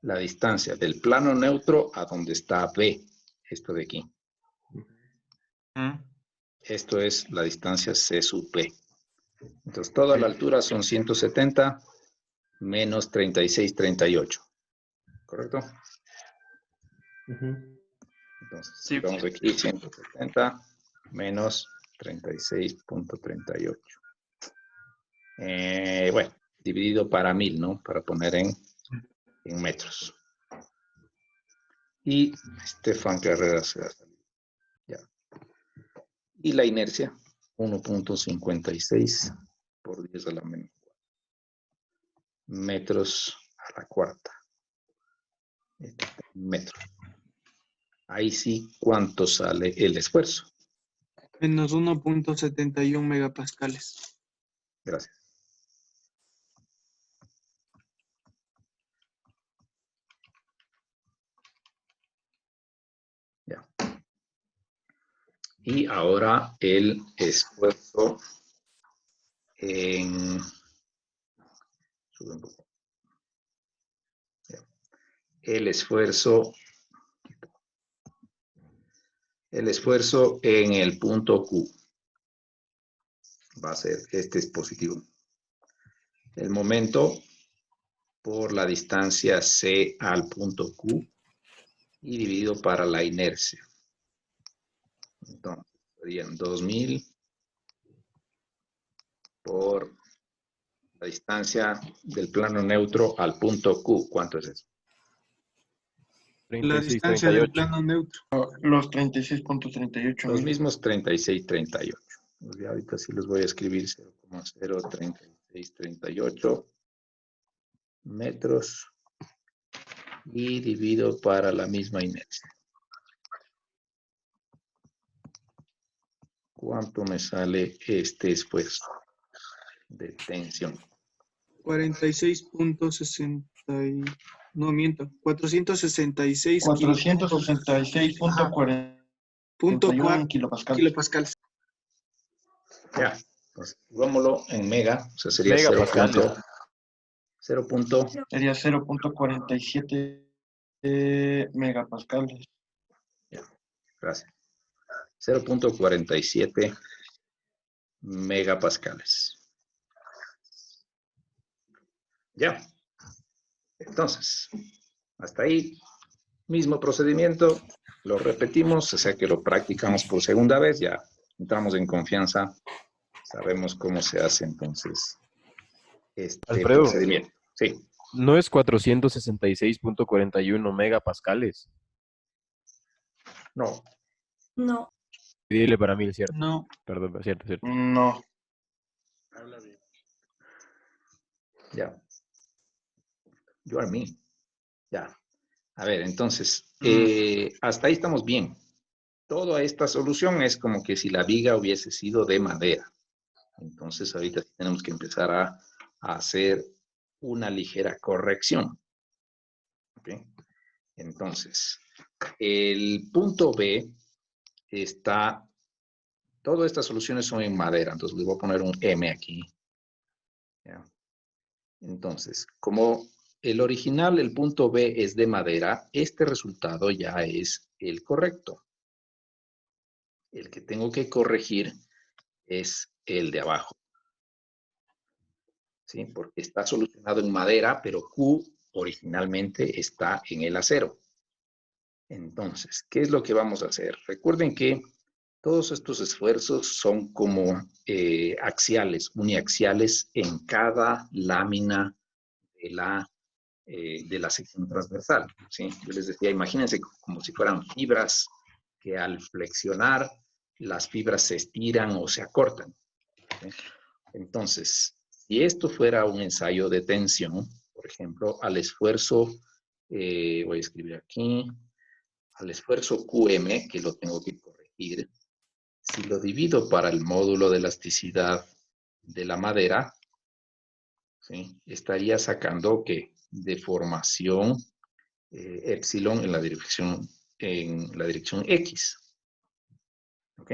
la distancia del plano neutro a donde está B, esto de aquí. Mm. Esto es la distancia C sub B. Entonces, toda la altura son 170 menos 36,38. ¿Correcto? Entonces, Sí. vamos aquí, 170 menos 36,38. Bueno, dividido para 1000, ¿no? Para poner en metros. Y Estefan Carreras se va a salir. Ya. Y la inercia, 1.56 por 10 a la menos 4. Metros a la cuarta. Metros. Ahí sí, ¿cuánto sale el esfuerzo? Menos 1.71 megapascales. Gracias. Ya. Y ahora el esfuerzo en... Sube un poco. Ya. El esfuerzo en el punto Q va a ser, este es positivo. El momento por la distancia C al punto Q y dividido para la inercia. Entonces, serían 2000 por la distancia del plano neutro al punto Q. ¿Cuánto es eso? La distancia del 36,38. plano neutro. Los 36.38 Los mil. mismos 36,38. Pues ya ahorita sí los voy a escribir 0,03638 metros y divido para la misma inercia. ¿Cuánto me sale este esfuerzo de tensión? 46.60. No miento. 466 466.41 kilopascales. kilopascales. Ya, pues vámonos en mega, o sea, sería Megapascales. 0. Sería 0.47 megapascales. Ya, gracias. 0.47 megapascales. Ya. Entonces, hasta ahí, mismo procedimiento, lo repetimos, o sea que lo practicamos por segunda vez, ya entramos en confianza, sabemos cómo se hace entonces este Alfredo. procedimiento. Sí. No es 466.41 megapascales. No. No. Dile para 1000, ¿cierto? No. Perdón, cierto. No. Ya. You are me. Ya. A ver, entonces, hasta ahí estamos bien. Toda esta solución es como que si la viga hubiese sido de madera. Entonces, ahorita tenemos que empezar a hacer una ligera corrección. ¿Ok? Entonces, el punto B está... Todas estas soluciones son en madera. Entonces, le voy a poner un M aquí. ¿Ya? Entonces, como el original, el punto B es de madera, este resultado ya es el correcto. El que tengo que corregir es el de abajo. ¿Sí? Porque está solucionado en madera, pero Q originalmente está en el acero. Entonces, ¿qué es lo que vamos a hacer? Recuerden que todos estos esfuerzos son como axiales, uniaxiales en cada lámina de la sección transversal, ¿sí? Yo les decía, imagínense como si fueran fibras que al flexionar las fibras se estiran o se acortan, ¿sí? Entonces, si esto fuera un ensayo de tensión, por ejemplo, al esfuerzo, voy a escribir aquí, al esfuerzo QM, que lo tengo que corregir, si lo divido para el módulo de elasticidad de la madera, ¿sí? Estaría sacando que deformación epsilon en la dirección X. ¿Ok?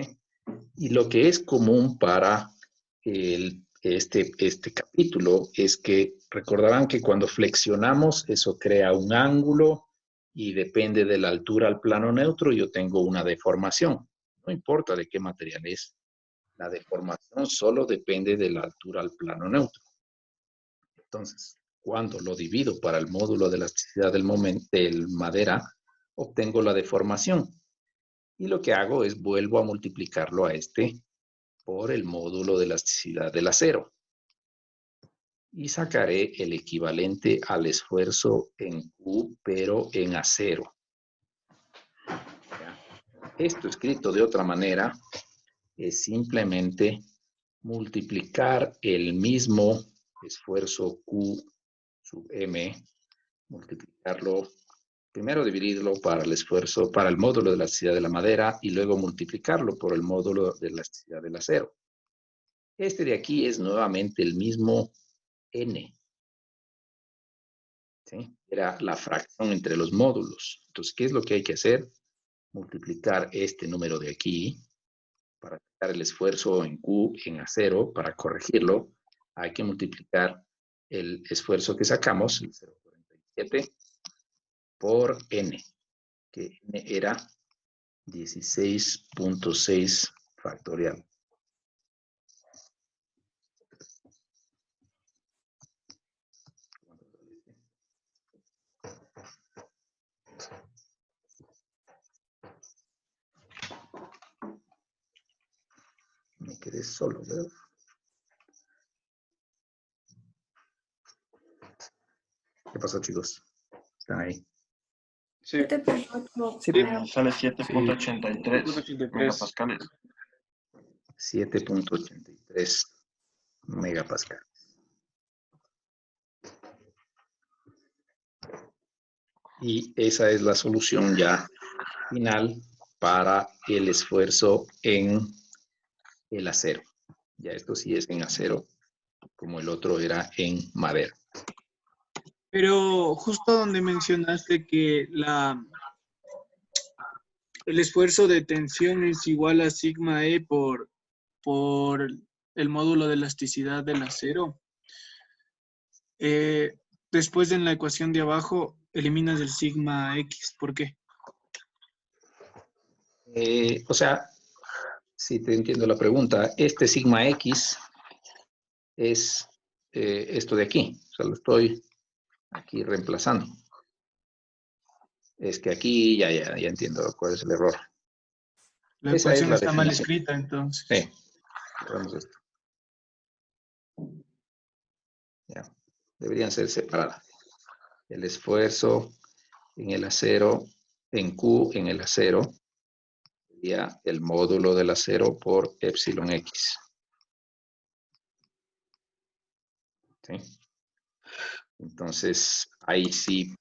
Y lo que es común para este capítulo es que recordarán que cuando flexionamos eso crea un ángulo y depende de la altura al plano neutro yo tengo una deformación. No importa de qué material es. La deformación solo depende de la altura al plano neutro. Entonces, cuando lo divido para el módulo de elasticidad del madera, obtengo la deformación. Y lo que hago es vuelvo a multiplicarlo a este por el módulo de elasticidad del acero. Y sacaré el equivalente al esfuerzo en Q, pero en acero. Esto escrito de otra manera es simplemente multiplicar el mismo esfuerzo Q sub M, multiplicarlo, primero dividirlo para el esfuerzo, para el módulo de elasticidad de la madera y luego multiplicarlo por el módulo de elasticidad del acero. Este de aquí es nuevamente el mismo N. ¿Sí? Era la fracción entre los módulos. Entonces, ¿qué es lo que hay que hacer? Multiplicar este número de aquí para quitar el esfuerzo en Q en acero, para corregirlo, hay que multiplicar el esfuerzo que sacamos, el 0.47, por N, que N era 16.6 factorial. Me quedé solo, ¿verdad? ¿Qué pasó, chicos? ¿Están ahí? Sí. Sale 7.83 megapascales. 7.83 megapascales. Y esa es la solución ya final para el esfuerzo en el acero. Ya esto sí es en acero, como el otro era en madera. Pero justo donde mencionaste que el esfuerzo de tensión es igual a sigma E por el módulo de elasticidad del acero. Después en la ecuación de abajo eliminas el sigma X. ¿Por qué? O sea, si te entiendo la pregunta, este sigma X es esto de aquí. O sea, lo estoy aquí reemplazando. Es que aquí ya entiendo cuál es el error. La Esa es ecuación la está mal definición. escrita, entonces. Sí. Hagamos esto. Ya. Deberían ser separadas. El esfuerzo en el acero, en Q en el acero, sería el módulo del acero por epsilon X. ¿Sí? Entonces, ahí sí,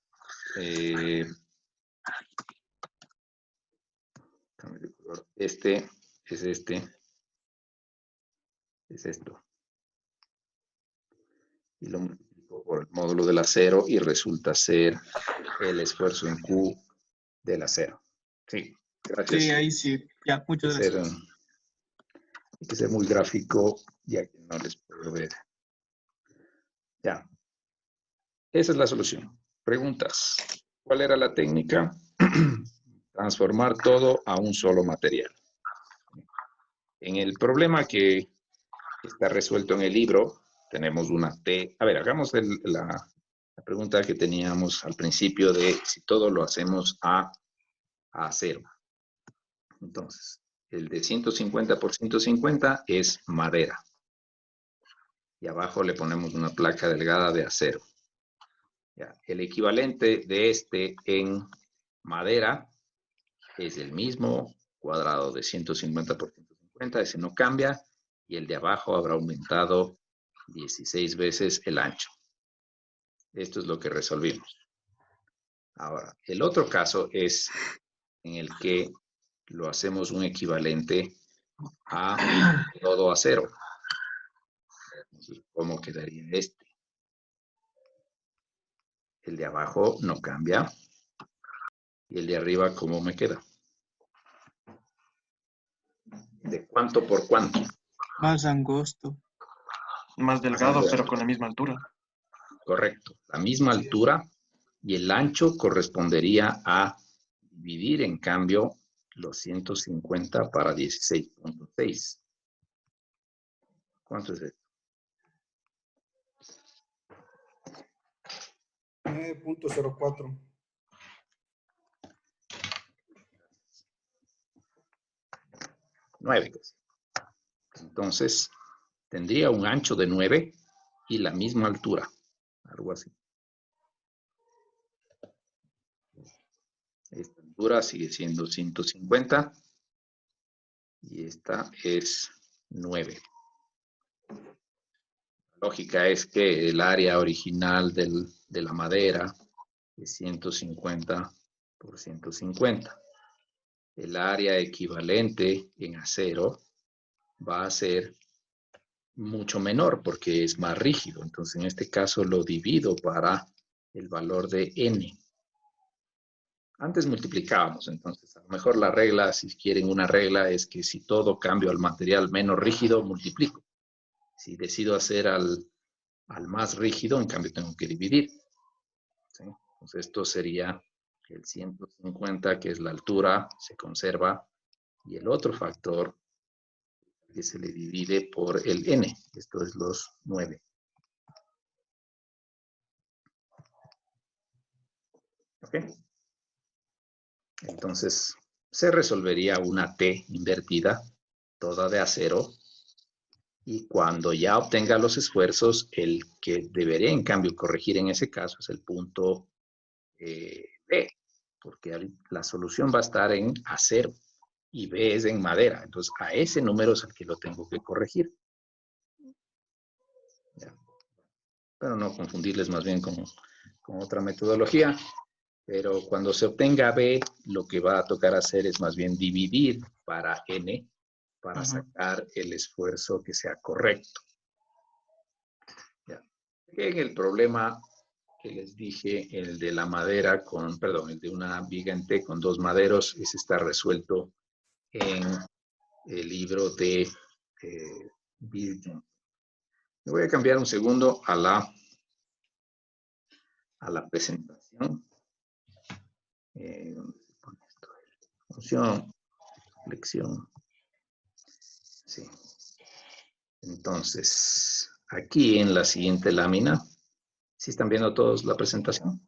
este es esto. Y lo multiplico por el módulo del acero y resulta ser el esfuerzo en Q del acero. Sí, gracias. Sí, ahí sí. Ya, muchas gracias. Hay que ser muy gráfico, ya que no les puedo ver. Ya. Esa es la solución. Preguntas. ¿Cuál era la técnica? Transformar todo a un solo material. En el problema que está resuelto en el libro, tenemos una T. A ver, hagamos la pregunta que teníamos al principio de si todo lo hacemos a a acero. Entonces, el de 150 por 150 es madera. Y abajo le ponemos una placa delgada de acero. Ya, el equivalente de este en madera es el mismo cuadrado de 150 por 150, ese no cambia, y el de abajo habrá aumentado 16 veces el ancho. Esto es lo que resolvimos. Ahora, el otro caso es en el que lo hacemos un equivalente a todo acero. Entonces, ¿cómo quedaría este? El de abajo no cambia. Y el de arriba, ¿cómo me queda? ¿De cuánto por cuánto? Más angosto. Más delgado, pero con la misma altura. Correcto. La misma altura y el ancho correspondería a dividir, en cambio, los 150 para 16.6. ¿Cuánto es esto? 9.04. 9. Entonces, tendría un ancho de 9 y la misma altura. Algo así. Esta altura sigue siendo 150 y esta es 9. La lógica es que el área original de la madera es 150 por 150. El área equivalente en acero va a ser mucho menor porque es más rígido. Entonces, en este caso lo divido para el valor de n. Antes multiplicábamos, entonces a lo mejor la regla, si quieren una regla, es que si todo cambio al material menos rígido, multiplico. Si decido hacer al más rígido, en cambio tengo que dividir. ¿Sí? Entonces esto sería el 150, que es la altura, se conserva, y el otro factor que se le divide por el n, esto es los 9. ¿Ok? Entonces, se resolvería una T invertida, toda de acero, y cuando ya obtenga los esfuerzos, el que debería en cambio corregir en ese caso es el punto B, porque la solución va a estar en acero y B es en madera. Entonces, a ese número es el que lo tengo que corregir. Ya. Pero no confundirles más bien con otra metodología. Pero cuando se obtenga B, lo que va a tocar hacer es más bien dividir para N para sacar el esfuerzo que sea correcto. Ya. En el problema que les dije, el de la madera con, perdón, el de una viga en T con 2 maderos, ese está resuelto en el libro de Bill Johnson. Me voy a cambiar un segundo a la presentación. ¿Dónde se pone esto? Función, lección. Sí. Entonces, aquí en la siguiente lámina, ¿sí están viendo todos la presentación?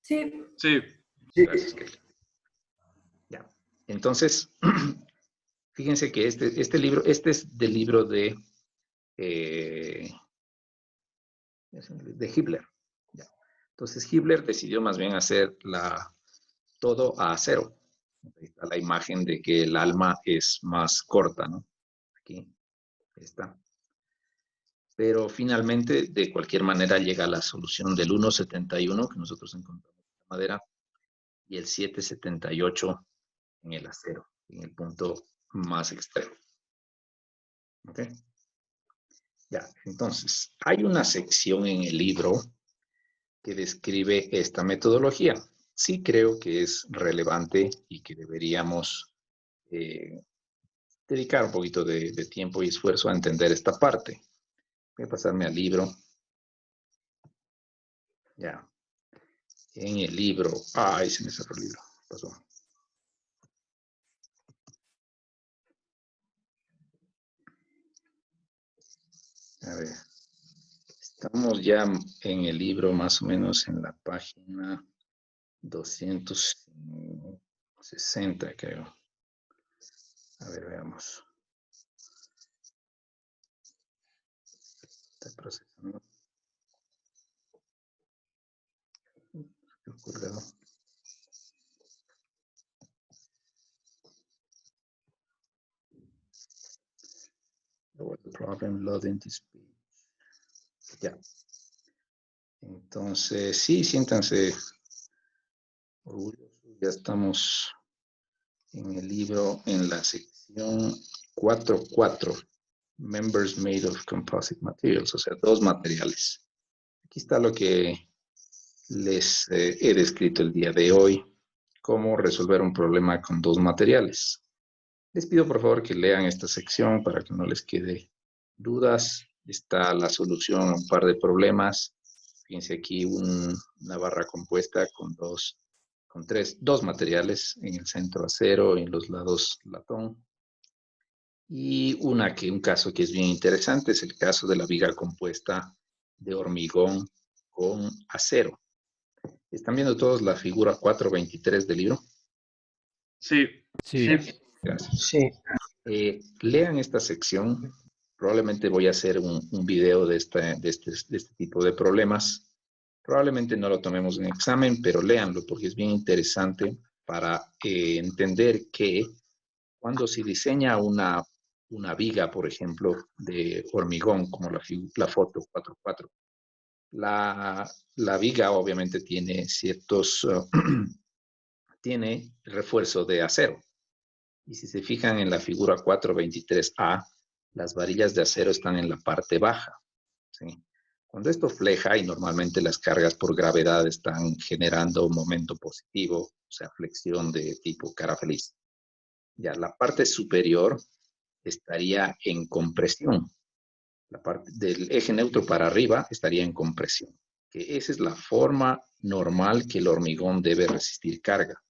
Sí. Sí. Gracias, Kelly. Ya. Entonces, fíjense que este libro, este es del libro de Hibbeler. Ya. Entonces, Hibbeler decidió más bien hacer todo a acero. Ahí está la imagen de que el alma es más corta, ¿no? Aquí está. Pero finalmente, de cualquier manera, llega a la solución del 1.71 que nosotros encontramos en la madera y el 7.78 en el acero, en el punto más extremo. ¿Ok? Ya, entonces, hay una sección en el libro que describe esta metodología. Sí creo que es relevante y que deberíamos dedicar un poquito de tiempo y esfuerzo a entender esta parte. Voy a pasarme al libro. Ya. En el libro. Ay, se me cerró el libro. Pasó. A ver. Estamos ya en el libro más o menos en la página 260, creo. A ver, veamos. Está procesando. ¿Qué ocurrió? What the problem loading this page. Ya. Entonces, sí, siéntanse orgullosos. Ya estamos en el libro, en la sección 4.4. Members made of composite materials, o sea, 2 materiales. Aquí está lo que les he descrito el día de hoy, cómo resolver un problema con 2 materiales. Les pido por favor que lean esta sección para que no les quede dudas. Está la solución a un par de problemas. Fíjense aquí una barra compuesta con 2 materiales, en el centro acero y en los lados latón. Y un caso que es bien interesante es el caso de la viga compuesta de hormigón con acero. ¿Están viendo todos la figura 4.23 del libro? Sí. Sí. Gracias. Sí. Lean esta sección. Probablemente voy a hacer un video de este tipo de problemas. Probablemente no lo tomemos en examen, pero léanlo porque es bien interesante para entender que cuando se diseña una viga, por ejemplo, de hormigón, como la foto 4.4, la viga obviamente tiene tiene refuerzo de acero. Y si se fijan en la figura 4.23a, las varillas de acero están en la parte baja, ¿sí? Cuando esto fleja, y normalmente las cargas por gravedad están generando un momento positivo, o sea, flexión de tipo cara feliz. Ya, la parte superior estaría en compresión. La parte del eje neutro para arriba estaría en compresión. Que esa es la forma normal que el hormigón debe resistir carga.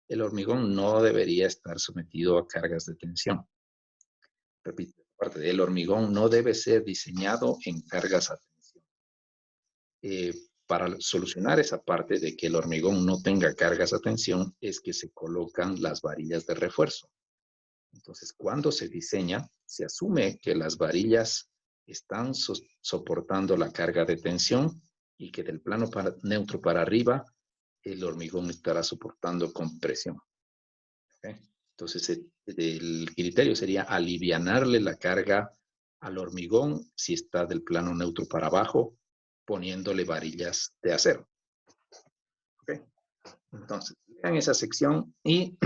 El hormigón no debería estar sometido a cargas de tensión. Repito, parte del hormigón no debe ser diseñado en cargas a tensión. Para solucionar esa parte de que el hormigón no tenga cargas a tensión es que se colocan las varillas de refuerzo. Entonces, cuando se diseña, se asume que las varillas están soportando la carga de tensión y que del plano neutro para arriba, el hormigón estará soportando compresión. ¿Okay? Entonces, el criterio sería alivianarle la carga al hormigón si está del plano neutro para abajo, poniéndole varillas de acero. ¿Okay? Entonces, vean esa sección y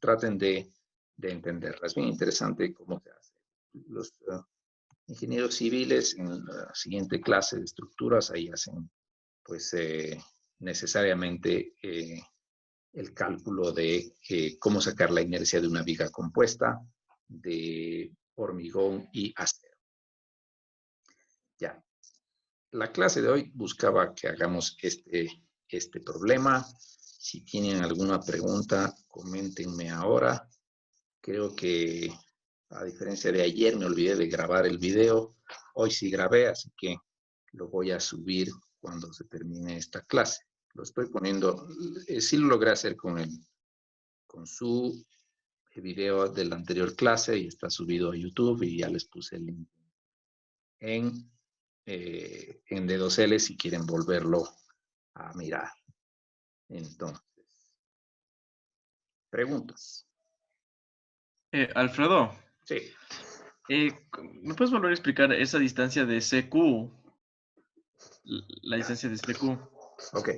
traten de entenderla. Es bien interesante cómo se hace. Los ingenieros civiles en la siguiente clase de estructuras ahí hacen pues necesariamente el cálculo de cómo sacar la inercia de una viga compuesta de hormigón y acero. Ya. La clase de hoy buscaba que hagamos este problema. Si tienen alguna pregunta, coméntenme ahora. Creo que, a diferencia de ayer, me olvidé de grabar el video. Hoy sí grabé, así que lo voy a subir cuando se termine esta clase. Lo estoy poniendo, sí lo logré hacer con su video de la anterior clase y está subido a YouTube y ya les puse el link en D2L si quieren volverlo a mirar. Entonces, preguntas. Alfredo, Sí. ¿me puedes volver a explicar esa distancia de CQ? La distancia de CQ. Ok.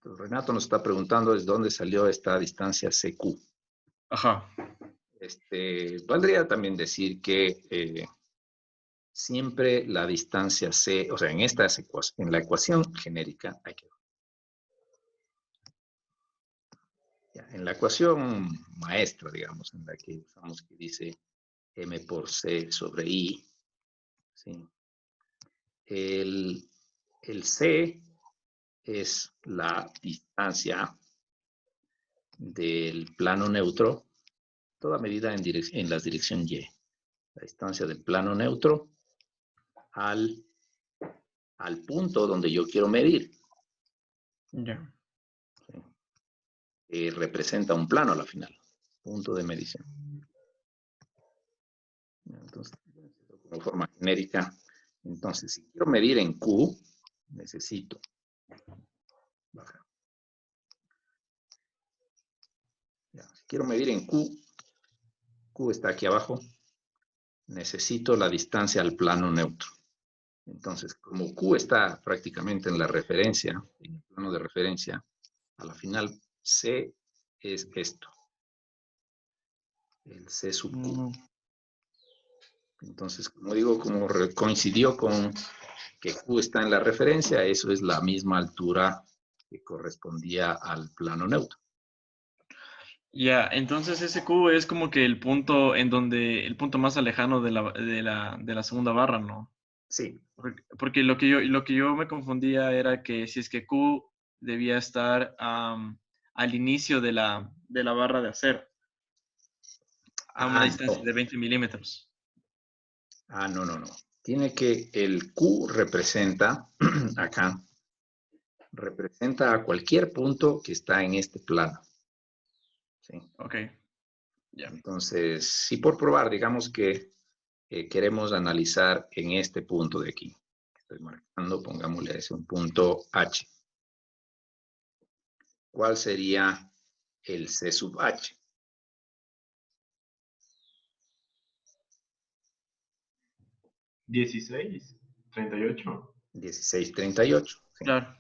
Renato nos está preguntando desde dónde salió esta distancia CQ. Ajá. Valdría también decir que siempre la distancia C, o sea, en la ecuación genérica, en la ecuación maestra, digamos, en la que usamos que dice M por C sobre I, ¿sí? El C es la distancia del plano neutro, toda medida en la dirección Y. La distancia del plano neutro al punto donde yo quiero medir. Ya. representa un plano a la final, punto de medición. Entonces, como forma genérica, entonces, si quiero medir en Q, necesito bajar. Ya, si quiero medir en Q, Q está aquí abajo, necesito la distancia al plano neutro. Entonces, como Q está prácticamente en la referencia, en el plano de referencia, a la final C es esto. El C sub Q. Entonces, como digo, como coincidió con que Q está en la referencia, eso es la misma altura que correspondía al plano neutro. Ya, entonces ese Q es como que el punto en donde, el punto más alejano de la segunda barra, ¿no? Sí. Porque lo que yo me confundía era que si es que Q debía estar al inicio de la barra de acero, a una distancia de 20 milímetros. No. Tiene que el Q representa, acá, representa a cualquier punto que está en este plano. ¿Sí? Ok. Ya. Entonces, si por probar, digamos que queremos analizar en este punto de aquí. Estoy marcando, pongámosle a ese un punto H. ¿Cuál sería el C sub H? ¿1638? 1638. ¿Sí? Claro.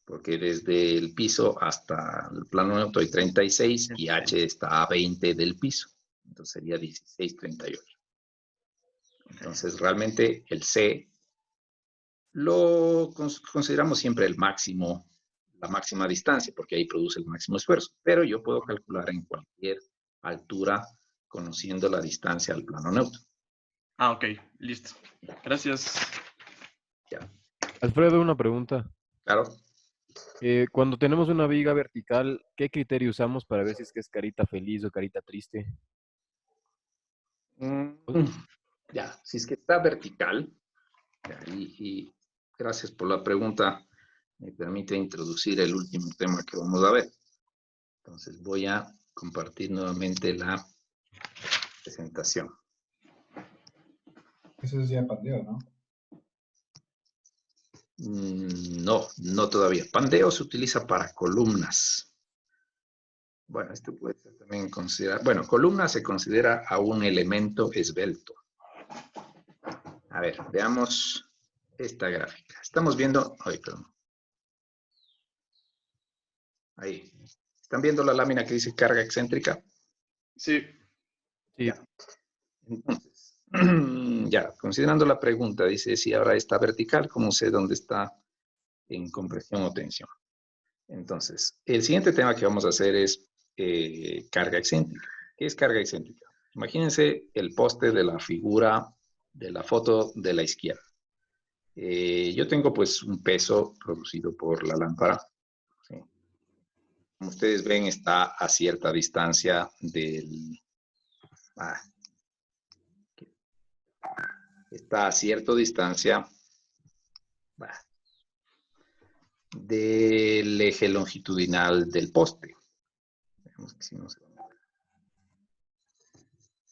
Porque desde el piso hasta el plano neutro hay 36 y H está a 20 del piso. Entonces sería 1638. Entonces realmente el C lo consideramos siempre el máximo, la máxima distancia, porque ahí produce el máximo esfuerzo. Pero yo puedo calcular en cualquier altura conociendo la distancia al plano neutro. Ok, listo. Gracias. Ya. Alfredo, una pregunta. Claro. Cuando tenemos una viga vertical, ¿qué criterio usamos para ver si es que es carita feliz o carita triste? Ya, si es que está vertical, y gracias por la pregunta, me permite introducir el último tema que vamos a ver. Entonces voy a compartir nuevamente la presentación. Eso es ya pandeo, ¿no? No todavía. Pandeo se utiliza para columnas. Bueno, esto puede ser también considerado. Bueno, columna se considera a un elemento esbelto. A ver, veamos esta gráfica. Estamos viendo. Ay, perdón. Ahí. ¿Están viendo la lámina que dice carga excéntrica? Sí. Ya. Entonces, ya, considerando la pregunta, dice si ahora está vertical, ¿cómo sé dónde está en compresión o tensión? Entonces, el siguiente tema que vamos a hacer es carga excéntrica. ¿Qué es carga excéntrica? Imagínense el poste de la figura de la foto de la izquierda. Yo tengo pues un peso producido por la lámpara. ¿Sí? Como ustedes ven, está a cierta distancia del... está a cierta distancia del eje longitudinal del poste. Veamos que si no se va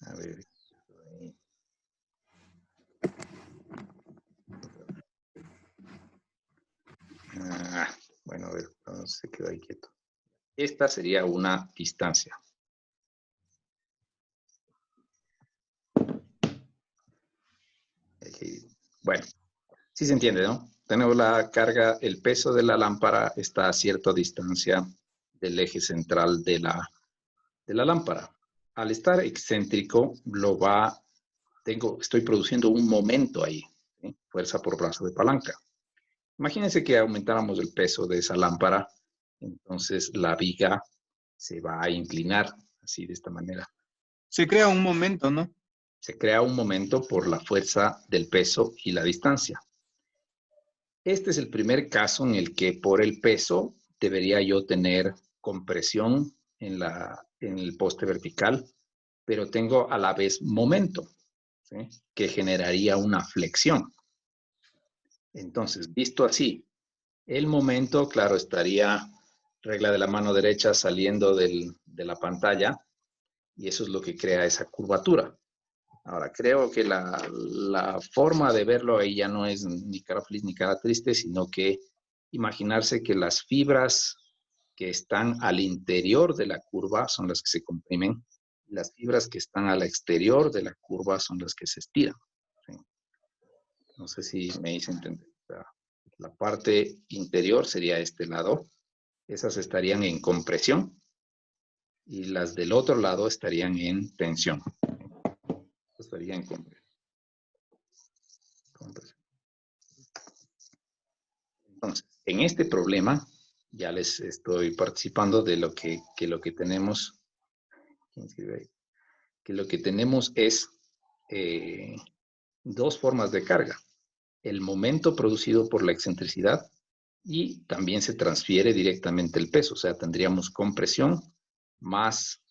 a ver. Bueno, a ver, se quedó ahí quieto. Esta sería una distancia. Bueno, sí se entiende, ¿no? Tenemos la carga, el peso de la lámpara está a cierta distancia del eje central de la lámpara. Al estar excéntrico, estoy produciendo un momento ahí, ¿sí? Fuerza por brazo de palanca. Imagínense que aumentáramos el peso de esa lámpara, entonces la viga se va a inclinar, así de esta manera. Se crea un momento, ¿no? Se crea un momento por la fuerza del peso y la distancia. Este es el primer caso en el que por el peso debería yo tener compresión en el poste vertical, pero tengo a la vez momento, ¿sí? Que generaría una flexión. Entonces, visto así, el momento, claro, estaría regla de la mano derecha saliendo de la pantalla, y eso es lo que crea esa curvatura. Ahora, creo que la forma de verlo ahí ya no es ni cara feliz ni cara triste, sino que imaginarse que las fibras que están al interior de la curva son las que se comprimen, y las fibras que están al exterior de la curva son las que se estiran. ¿Sí? No sé si me hice entender. O sea, la parte interior sería este lado, esas estarían en compresión, y las del otro lado estarían en tensión. Estaría en compresión. Entonces, en este problema, ya les estoy participando de lo que tenemos. ¿Quién escribe ahí? Que lo que tenemos es dos formas de carga. El momento producido por la excentricidad, y también se transfiere directamente el peso. O sea, tendríamos compresión más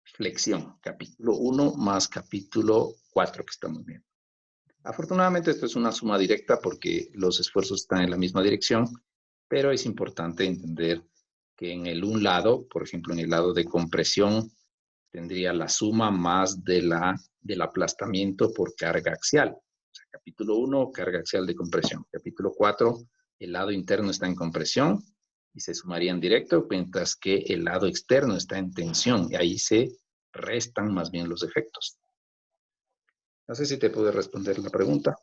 flexión. Capítulo 1 más capítulo 4 que estamos viendo. Afortunadamente esto es una suma directa porque los esfuerzos están en la misma dirección, pero es importante entender que en el un lado, por ejemplo, en el lado de compresión, tendría la suma más del aplastamiento por carga axial. O sea, capítulo 1, carga axial de compresión. Capítulo 4, el lado interno está en compresión y se sumarían directo, mientras que el lado externo está en tensión y ahí se restan más bien los efectos. No sé si te pude responder la pregunta.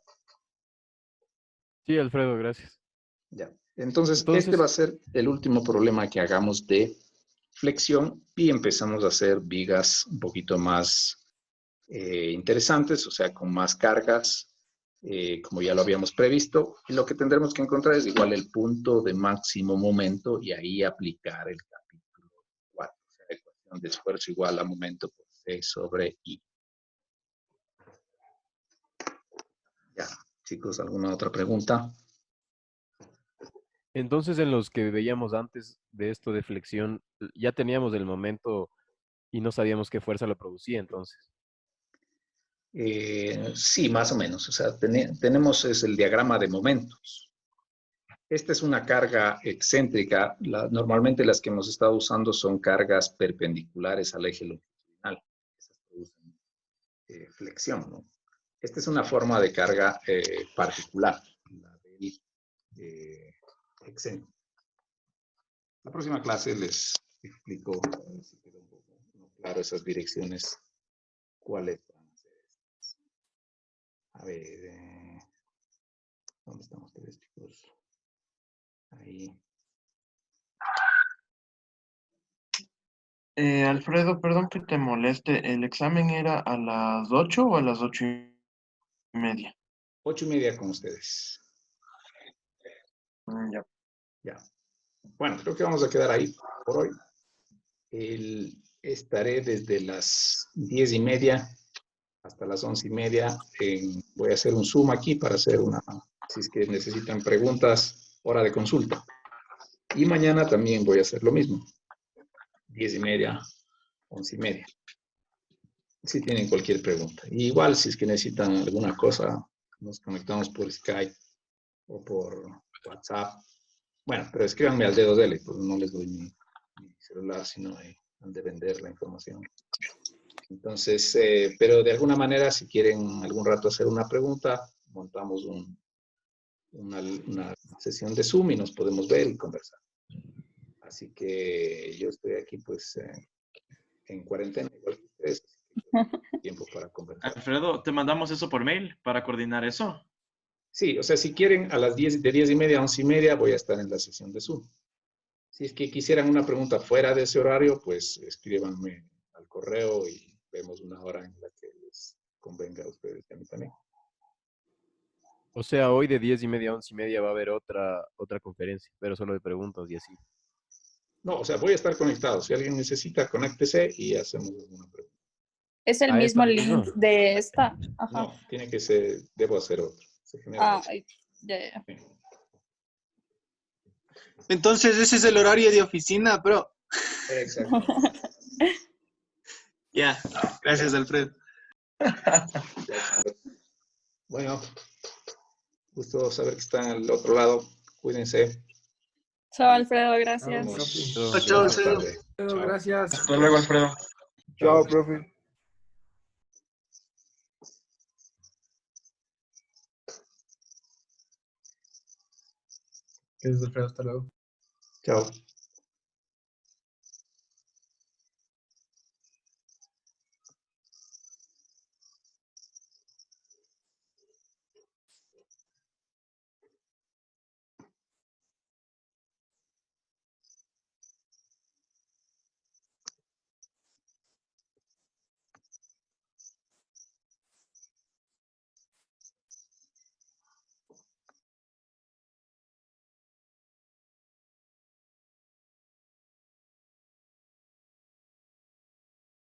Sí, Alfredo, gracias. Ya. Entonces, este va a ser el último problema que hagamos de flexión y empezamos a hacer vigas un poquito más interesantes, o sea, con más cargas, como ya lo habíamos previsto. Y lo que tendremos que encontrar es igual el punto de máximo momento y ahí aplicar el capítulo 4. O sea, ecuación de esfuerzo igual a momento por C sobre I. Ya, chicos, ¿alguna otra pregunta? Entonces, en los que veíamos antes de esto de flexión, ya teníamos el momento y no sabíamos qué fuerza lo producía, entonces. Sí, más o menos. O sea, tenemos el diagrama de momentos. Esta es una carga excéntrica. Normalmente las que hemos estado usando son cargas perpendiculares al eje longitudinal. Esas producen flexión, ¿no? Esta es una forma de carga particular, la del excéntrico. La próxima clase les explico, a ver si quedó un poco claro esas direcciones, cuáles van a ser estas. A ver, ¿dónde están ustedes, chicos? Ahí. Alfredo, perdón que te moleste. ¿El examen era a las 8 o a las 8:30? 8:30 con ustedes. Ya. Ya. Bueno, creo que vamos a quedar ahí por hoy. Estaré desde las 10:30 hasta las 11:30. Voy a hacer un Zoom aquí para hacer si es que necesitan preguntas, hora de consulta. Y mañana también voy a hacer lo mismo. 10:30, 11:30. Si tienen cualquier pregunta. Y igual, si es que necesitan alguna cosa, nos conectamos por Skype o por WhatsApp. Bueno, pero escríbanme al dedo dele, pues no les doy mi celular, sino han de vender la información. Entonces, pero de alguna manera, si quieren algún rato hacer una pregunta, montamos una sesión de Zoom y nos podemos ver y conversar. Así que yo estoy aquí, pues, en cuarentena, igual que ustedes. Tiempo para conversar. Alfredo, ¿te mandamos eso por mail para coordinar eso? Sí, o sea, si quieren, a las 10, de 10:30 a 11:30 voy a estar en la sesión de Zoom. Si es que quisieran una pregunta fuera de ese horario, pues escríbanme al correo y vemos una hora en la que les convenga a ustedes y a mí también. O sea, hoy de 10:30 a 11:30 va a haber otra conferencia, pero solo de preguntas y así. No, o sea, voy a estar conectado. Si alguien necesita, conéctese y hacemos alguna pregunta. Es el ¿A esta mismo link misma? de esta. Ajá. No, tiene que ser, debo hacer otro. Se genera otro. Ya. Entonces, ese es el horario de oficina, bro. Exacto. Ya, gracias, Alfredo. Bueno, gusto saber que están al otro lado. Cuídense. Chao, Alfredo, gracias. Chao, Chao, Buenas Alfredo. tardes. Gracias. Hasta luego, Alfredo. Chao, profe. ¿Qué es, Alfredo? Hasta luego. Chao.